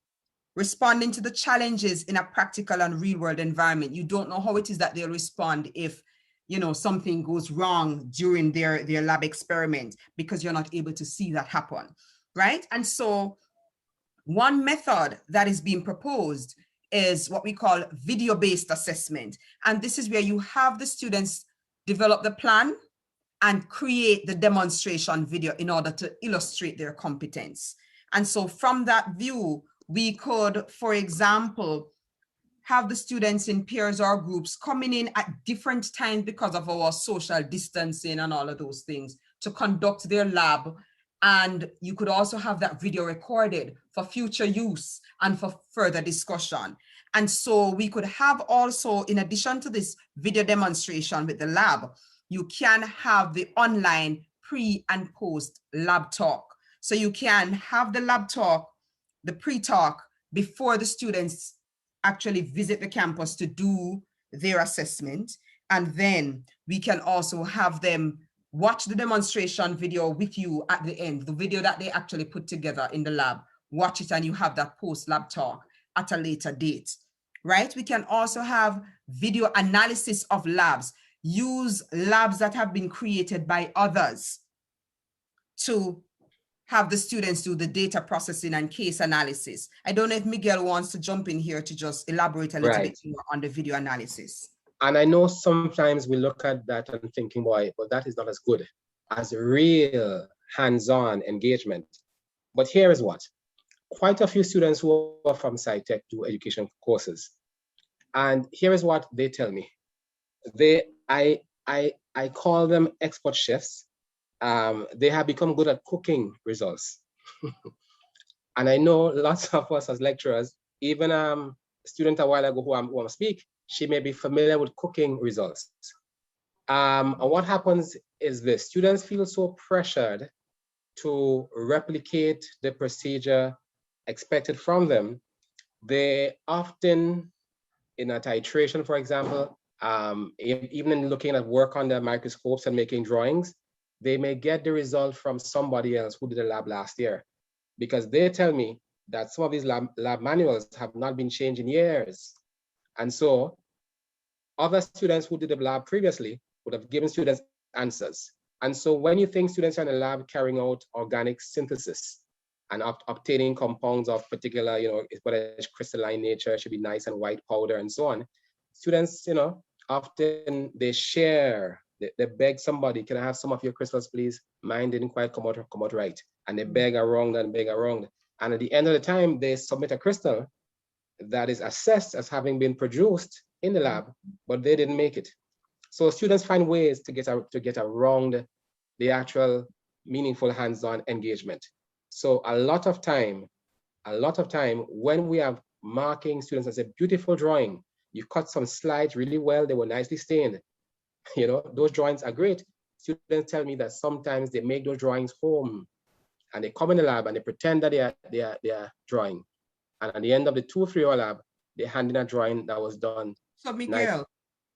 responding to the challenges in a practical and real world environment. You don't know how it is that they'll respond if, something goes wrong during their lab experiment, because you're not able to see that happen, right? And so one method that is being proposed is what we call video-based assessment. And this is where you have the students develop the plan and create the demonstration video in order to illustrate their competence. And so from that view, we could, for example, have the students in pairs or groups coming in at different times because of our social distancing and all of those things to conduct their lab. And you could also have that video recorded for future use and for further discussion. And so we could have also, in addition to this video demonstration with the lab, you can have the online pre and post lab talk. So you can have the lab talk, the pre-talk, before the students actually visit the campus to do their assessment. And then we can also have them watch the demonstration video with you at the end, the video that they actually put together in the lab. Watch it and you have that post-lab talk at a later date, right? We can also have video analysis of labs, use labs that have been created by others to have the students do the data processing and case analysis. I don't know if Miguel wants to jump in here to just elaborate a little bit more on the video analysis. And I know sometimes we look at that and thinking, boy, but that is not as good as real hands-on engagement. But here is what, quite a few students who are from SciTech do education courses. And here is what they tell me. I call them expert chefs. They have become good at cooking results. And I know lots of us as lecturers, even a student a while ago who I speak, she may be familiar with cooking results. And what happens is this, students feel so pressured to replicate the procedure expected from them. They often, in a titration, for example, even in looking at work under microscopes and making drawings, they may get the result from somebody else who did a lab last year, because they tell me that some of these lab manuals have not been changed in years. And so other students who did the lab previously would have given students answers. And so when you think students are in a lab carrying out organic synthesis and obtaining compounds of particular, whether it's crystalline nature, it should be nice and white powder and so on, students, often they share They beg somebody, can I have some of your crystals, please? Mine didn't quite come out right. And they beg around and beg around. And at the end of the time, they submit a crystal that is assessed as having been produced in the lab, but they didn't make it. So students find ways to get around the actual meaningful hands-on engagement. So a lot of time when we have marking students as a beautiful drawing, you cut some slides really well, they were nicely stained. You know, those drawings are great. Students tell me that sometimes they make those drawings home and they come in the lab and they pretend that they are drawing. And at the end of the 2 or 3 hour lab, they hand in a drawing that was done. So Miguel. Nice.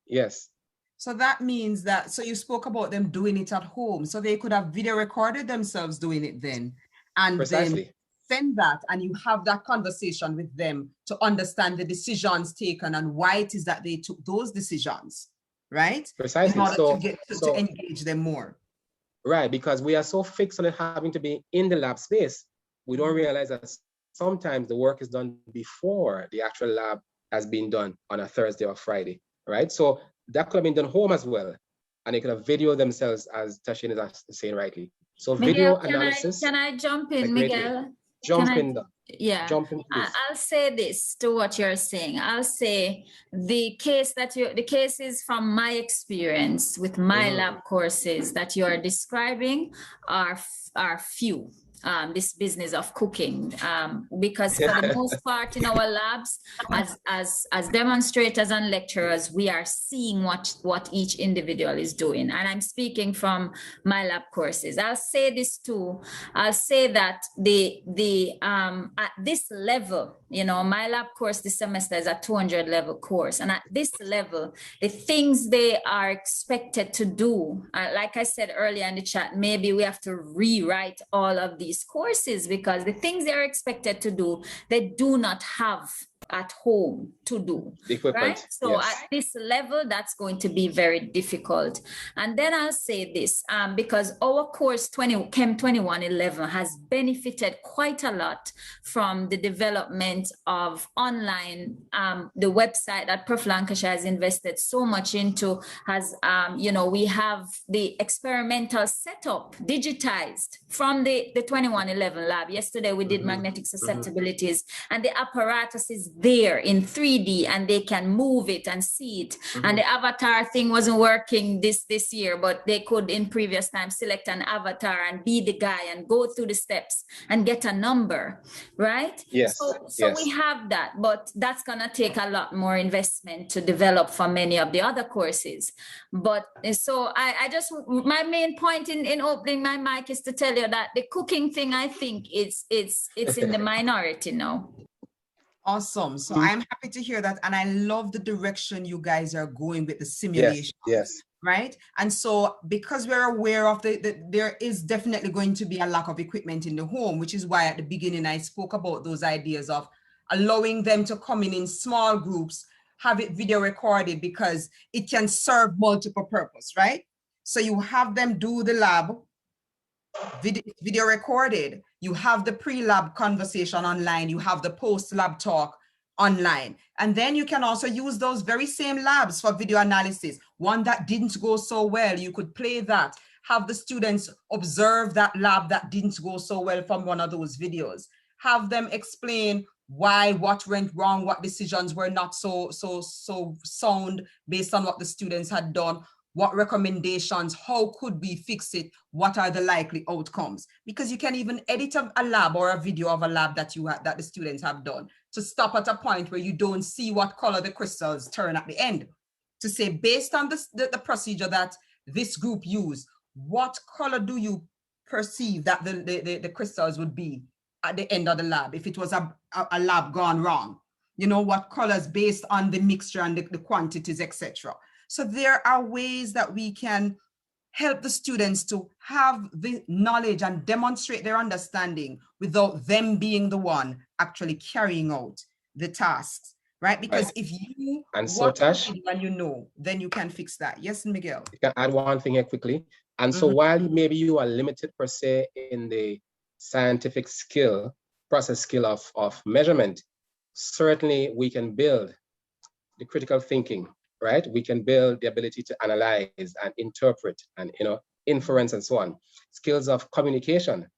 Yes. So that means that, so you spoke about them doing it at home. So they could have video recorded themselves doing it then. And Precisely. Then send that, and you have that conversation with them to understand the decisions taken and why it is that they took those decisions, right? Precisely. In order to engage them more. Right, because we are so fixed on it having to be in the lab space, we don't realize that sometimes the work is done before the actual lab has been done on a Thursday or Friday, right? So that could have been done home as well. And they could have video themselves, as Tashin is saying rightly. So Miguel, video analysis. Can I jump in, Miguel? Jump in. Yeah, I'll say this to what you're saying. I'll say the cases from my experience with my lab courses that you are describing are few. This business of cooking, because for the most part in our labs, as demonstrators and lecturers, we are seeing what each individual is doing. And I'm speaking from my lab courses. I'll say this too. I'll say that at this level, you know, my lab course this semester is a 200 level course. And at this level, the things they are expected to do, like I said earlier in the chat, maybe we have to rewrite all of these courses because the things they're expected to do, they do not have at home to do, right? So yes. At this level, that's going to be very difficult. And then I'll say this, because our course Chem 2111 has benefited quite a lot from the development of online, the website that Prof. Lancashire has invested so much into has, you know, we have the experimental setup digitized from the 2111 lab. Yesterday we did magnetic susceptibilities, and the apparatus is there in 3D and they can move it and see it. And the avatar thing wasn't working this year, but they could in previous times select an avatar and be the guy and go through the steps and get a number, right? Yes. So we have that, but that's gonna take a lot more investment to develop for many of the other courses. But so I just, my main point in opening my mic is to tell you that the cooking thing, I think it's in the minority now. Awesome. So I'm happy to hear that. And I love the direction you guys are going with the simulation. Yes. Right. And so because we're aware of there is definitely going to be a lack of equipment in the home, which is why at the beginning I spoke about those ideas of allowing them to come in small groups, have it video recorded because it can serve multiple purpose, right? So you have them do the lab, video recorded, you have the pre-lab conversation online, you have the post-lab talk online, and then you can also use those very same labs for video analysis. One that didn't go so well, you could play that, have the students observe that lab that didn't go so well from one of those videos, have them explain why, what went wrong, what decisions were not so sound based on what the students had done, what recommendations, how could we fix it, what are the likely outcomes? Because you can even edit a lab or a video of a lab that the students have done to stop at a point where you don't see what color the crystals turn at the end. To say, based on the procedure that this group used, what color do you perceive that the crystals would be at the end of the lab if it was a lab gone wrong? You know, what colors based on the mixture and the quantities, etc. So there are ways that we can help the students to have the knowledge and demonstrate their understanding without them being the one actually carrying out the tasks, right? Because if you watch the video and you know, then you can fix that. Yes, Miguel? You can add one thing here quickly. And so while maybe you are limited per se in the scientific process skill of measurement, certainly we can build the critical thinking, right? We can build the ability to analyze and interpret and, inference and so on. Skills of communication.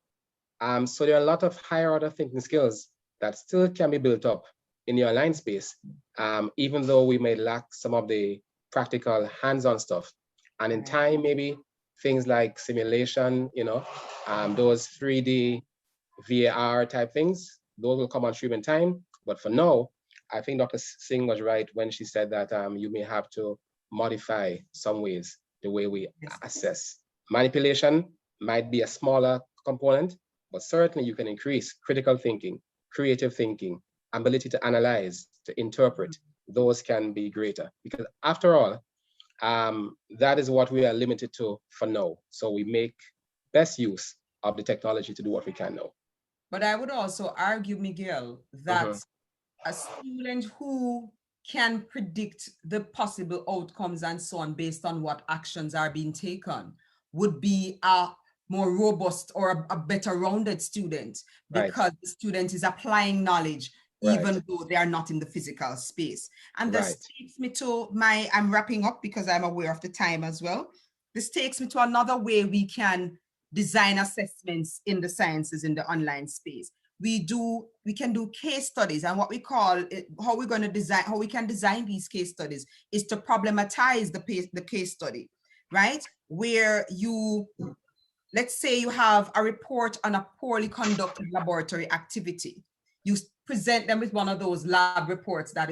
So there are a lot of higher order thinking skills that still can be built up in the online space, even though we may lack some of the practical hands-on stuff. And in time, maybe things like simulation, those 3D VAR type things, those will come on stream in time. But for now, I think Dr. Singh was right when she said that you may have to modify some ways the way we assess. Manipulation might be a smaller component, but certainly you can increase critical thinking, creative thinking, ability to analyze, to interpret. Those can be greater because after all, that is what we are limited to for now. So we make best use of the technology to do what we can now. But I would also argue, Miguel, that a student who can predict the possible outcomes and so on based on what actions are being taken would be a more robust or a better rounded student because the student is applying knowledge even though they are not in the physical space. And this takes me to I'm wrapping up because I'm aware of the time as well. This takes me to another way we can design assessments in the sciences in the online space. We can do case studies, and what we call it, how we can design these case studies is to problematize the case study, right? Where let's say you have a report on a poorly conducted laboratory activity. You present them with one of those lab reports that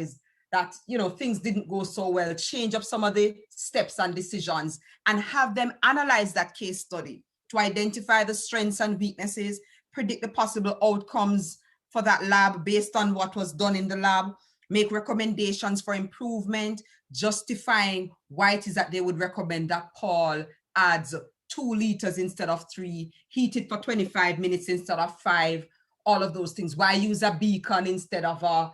things didn't go so well, change up some of the steps and decisions, and have them analyze that case study to identify the strengths and weaknesses, predict the possible outcomes for that lab based on what was done in the lab, make recommendations for improvement, justifying why it is that they would recommend that Paul adds 2 liters instead of 3, heat it for 25 minutes instead of 5, all of those things. Why use a beacon instead of a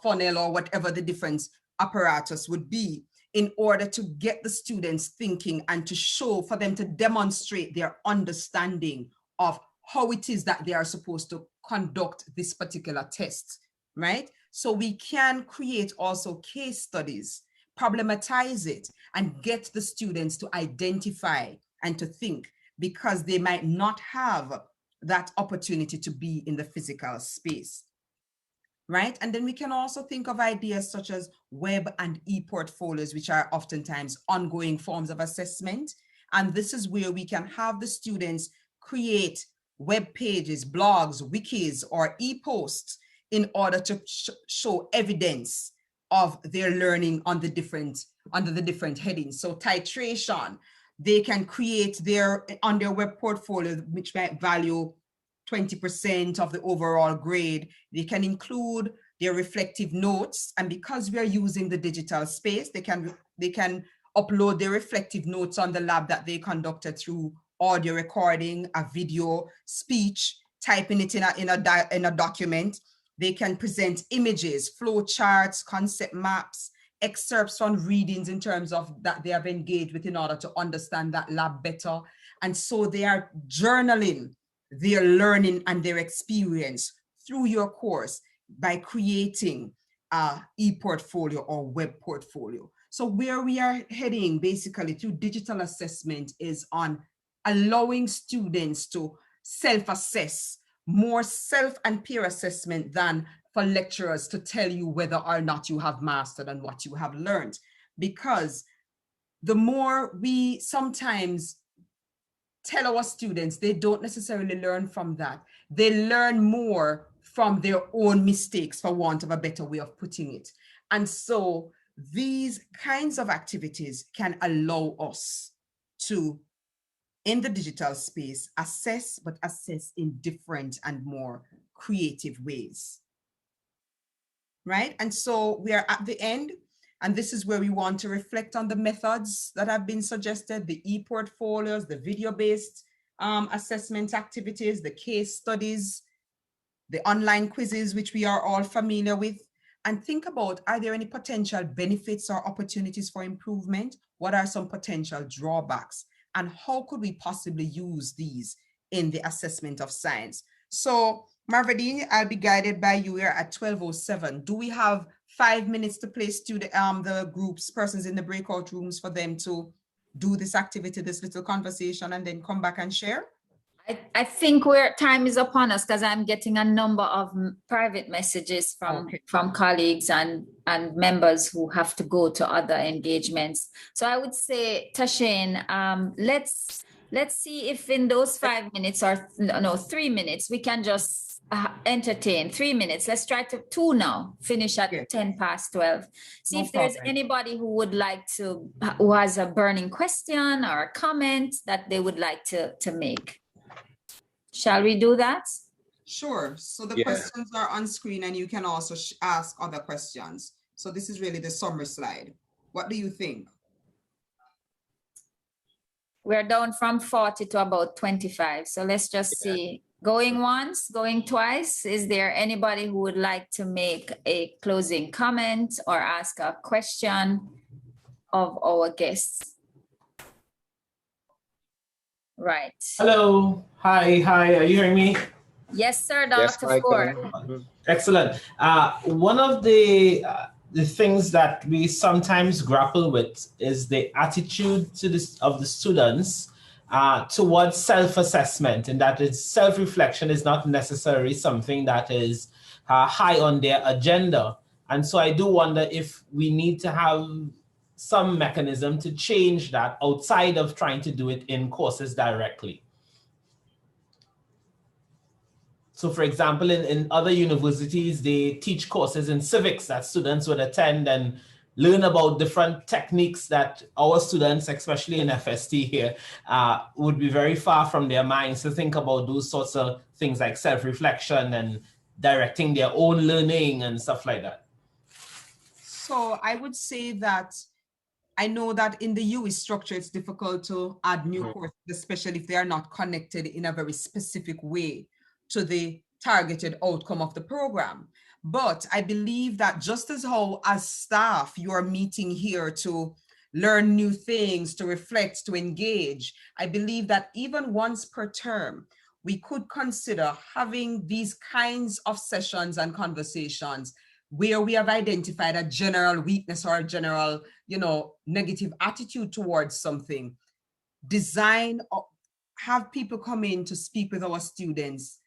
funnel or whatever the different apparatus would be, in order to get the students thinking and to show for them to demonstrate their understanding of how it is that they are supposed to conduct this particular test, right? So we can create also case studies, problematize it, and get the students to identify and to think, because they might not have that opportunity to be in the physical space, right? And then we can also think of ideas such as web and e-portfolios, which are oftentimes ongoing forms of assessment. And this is where we can have the students create web pages, blogs, wikis, or e-posts in order to show evidence of their learning under the different headings. So titration, they can create on their web portfolio, which might value 20% of the overall grade. They can include their reflective notes, and because we are using the digital space, they can upload their reflective notes on the lab that they conducted through audio recording, a video, speech, typing it in a document. They can present images, flow charts, concept maps, excerpts from readings in terms of that they have engaged with in order to understand that lab better. And so they are journaling their learning and their experience through your course by creating an e-portfolio or web portfolio. So where we are heading basically through digital assessment is on allowing students to self-assess, more self and peer assessment than for lecturers to tell you whether or not you have mastered and what you have learned. Because the more we sometimes tell our students, they don't necessarily learn from that. They learn more from their own mistakes, for want of a better way of putting it. And so these kinds of activities can allow us to, in the digital space, assess, but assess in different and more creative ways, right? And so we are at the end, and this is where we want to reflect on the methods that have been suggested, the e-portfolios, the video-based assessment activities, the case studies, the online quizzes, which we are all familiar with, and think about, are there any potential benefits or opportunities for improvement? What are some potential drawbacks? And how could we possibly use these in the assessment of science? So Marvadine, I'll be guided by you. We're at 12:07. Do we have 5 minutes to place the groups, persons in the breakout rooms for them to do this activity, this little conversation, and then come back and share? I think time is upon us because I'm getting a number of private messages from colleagues and members who have to go to other engagements. So I would say, Tashane, let's see if in those 5 minutes or no 3 minutes we can just entertain 3 minutes. Let's try to 2 now. Finish at 10:12. See if there's anybody who would like to, who has a burning question or a comment that they would like to make. Shall we do that? Sure. So the questions are on screen and you can also ask other questions. So this is really the summary slide. What do you think? We're down from 40 to about 25. So let's just see. Going once, going twice. Is there anybody who would like to make a closing comment or ask a question of our guests? Right. Hello. Hi. Are you hearing me? Yes, sir, Dr. Ford. Excellent. One of the things that we sometimes grapple with is the attitude of the students towards self-assessment, and that is self-reflection is not necessarily something that is high on their agenda. And so I do wonder if we need to have some mechanism to change that outside of trying to do it in courses directly. So for example, in other universities, they teach courses in civics that students would attend and learn about different techniques that our students, especially in FST here, would be very far from their minds to think about those sorts of things like self-reflection and directing their own learning and stuff like that. So I would say that I know that in the UE structure, it's difficult to add new courses, especially if they are not connected in a very specific way to the targeted outcome of the program. But I believe that just as how as staff, you are meeting here to learn new things, to reflect, to engage, I believe that even once per term, we could consider having these kinds of sessions and conversations where we have identified a general weakness or a general, negative attitude towards something. Have people come in to speak with our students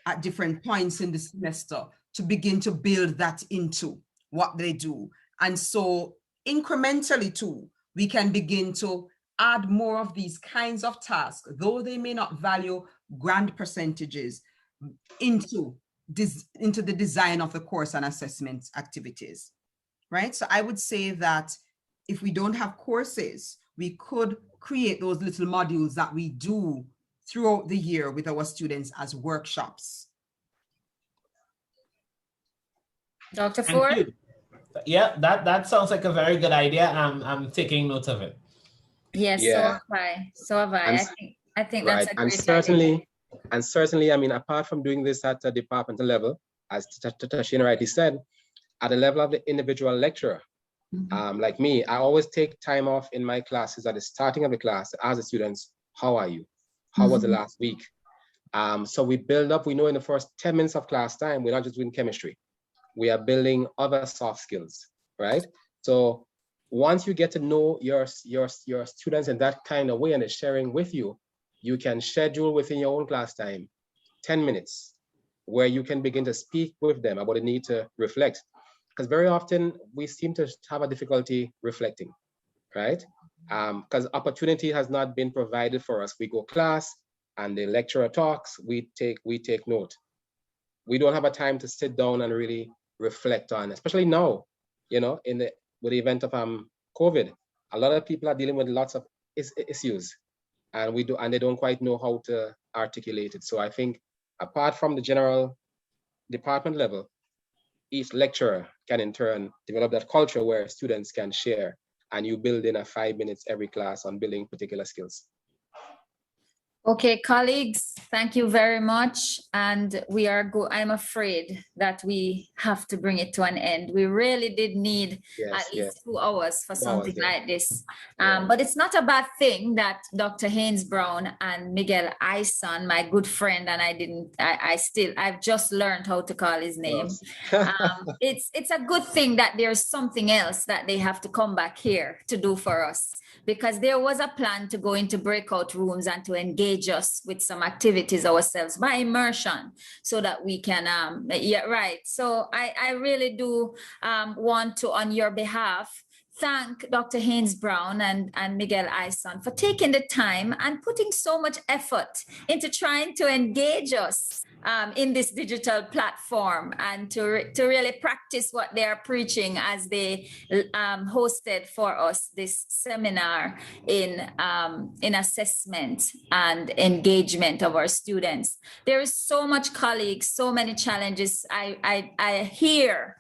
at different points in the semester to begin to build that into what they do. And so incrementally too, we can begin to add more of these kinds of tasks, though they may not value grand percentages, into the design of the course and assessment activities, right? So I would say that if we don't have courses, we could create those little modules that we do throughout the year with our students as workshops. Dr. Ford? Yeah, that sounds like a very good idea. I'm taking note of it. Yes, so have I. I think that's a great idea. And certainly, I mean, apart from doing this at a departmental level, as Tashina rightly said, at the level of the individual lecturer, like me, I always take time off in my classes at the starting of the class to ask the students, how are you? How was the last week? So we build up, we know in the first 10 minutes of class time, we're not just doing chemistry. We are building other soft skills, right? So once you get to know your students in that kind of way and they're sharing with you, you can schedule within your own class time 10 minutes where you can begin to speak with them about the need to reflect. Because very often we seem to have a difficulty reflecting, right? Because opportunity has not been provided for us. We go class and the lecturer talks, we take note. We don't have a time to sit down and really reflect on, especially now, with the event of COVID, a lot of people are dealing with lots of issues. And they don't quite know how to articulate it. So I think apart from the general department level, each lecturer can in turn develop that culture where students can share and you build in a 5 minutes every class on building particular skills. Okay, colleagues, thank you very much. And we are I'm afraid that we have to bring it to an end. We really did need at least 2 hours for something like this. But it's not a bad thing that Dr. Haynes Brown and Miguel Ison, my good friend, and I've just learned how to call his name. It's a good thing that there's something else that they have to come back here to do for us, because there was a plan to go into breakout rooms and to engage us with some activities ourselves by immersion, so that we can so I really do want to, on your behalf, thank Dr. Haynes Brown and Miguel Ison for taking the time and putting so much effort into trying to engage us in this digital platform, and to really practice what they are preaching as they hosted for us this seminar in assessment and engagement of our students. There is so much, colleagues, so many challenges. I hear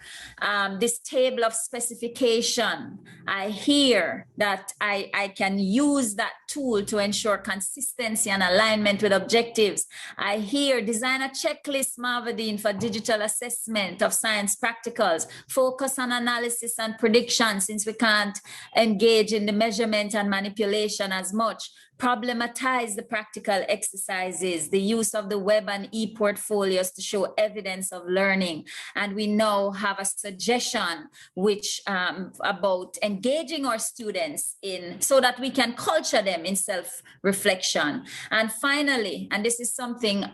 this table of specification. I hear that I can use that tool to ensure consistency and alignment with objectives. I hear design a checklist, Marvadine, for digital assessment of science practicals, focus on analysis and prediction, since we can't engage in the measurement and manipulation as much. Problematize the practical exercises, the use of the web and e-portfolios to show evidence of learning. And we now have a suggestion which about engaging our students in, so that we can culture them in self-reflection. And finally, and this is something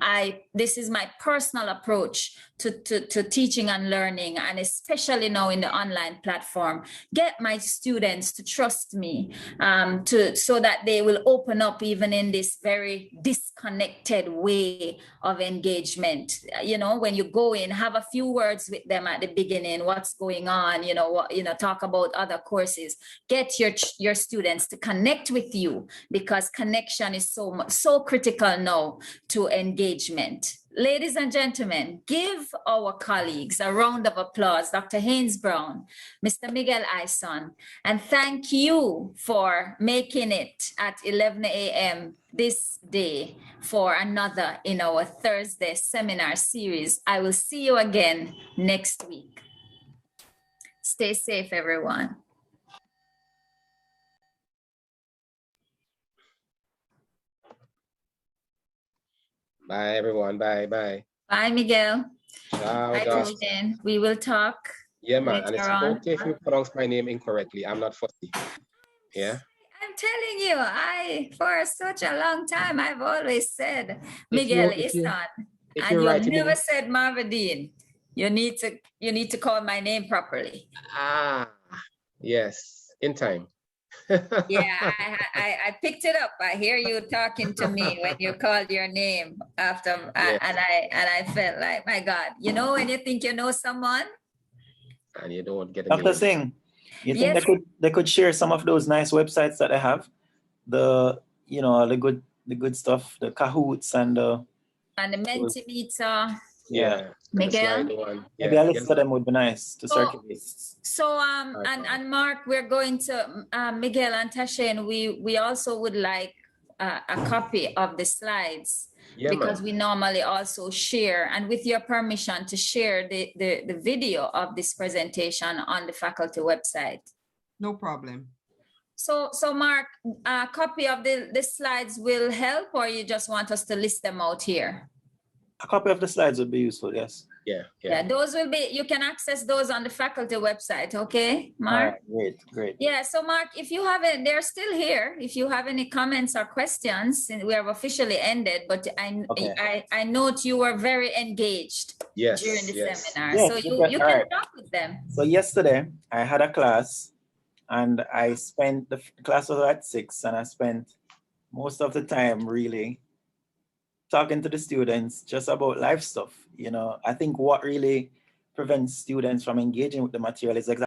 this is my personal approach to teaching and learning, and especially now in the online platform, get my students to trust me, so that they will open up even in this very disconnected way of engagement. You know, when you go in, have a few words with them at the beginning, what's going on, talk about other courses, get your students to connect with you, because connection is so critical now to engagement. Ladies and gentlemen, give our colleagues a round of applause, Dr. Haynes Brown, Mr. Miguel Ison, and thank you for making it at 11 a.m. this day for another in our Thursday seminar series. I will see you again next week. Stay safe, everyone. Bye, everyone. Bye, bye. Bye, Miguel. Ciao, Bye, Tushin. We will talk. Yeah, man. And it's okay if you pronounce my name incorrectly. I'm not fussy. Yeah. I'm telling you, for such a long time, I've always said Miguel Ison, and you've never said Marvadine. You need to call my name properly. Yes, in time. Yeah, I picked it up. I hear you talking to me when you called your name after, yes. and I felt like, my God, when you think you know someone, and you don't get a Dr. Singh, you think they could share some of those nice websites that they have, the good stuff, the Kahoots and the Mentimeter. Yeah. Miguel? Maybe a list of them would be nice to circulate. So and Mark, we're going to Miguel and Tashin, we also would like a copy of the slides, because we normally also share, and with your permission, to share the video of this presentation on the faculty website. No problem. So Mark, a copy of the slides will help, or you just want us to list them out here? A copy of the slides would be useful, yes. Yeah, those will be, you can access those on the faculty website, okay, Mark? Great. Yeah, so Mark, if you have it, they're still here. If you have any comments or questions, we have officially ended, but I note you were very engaged during the seminar. Yes, so you can talk with them. So yesterday I had a class, and I spent, the class was at 6, and I spent most of the time really talking to the students just about life stuff. I think what really prevents students from engaging with the material is exactly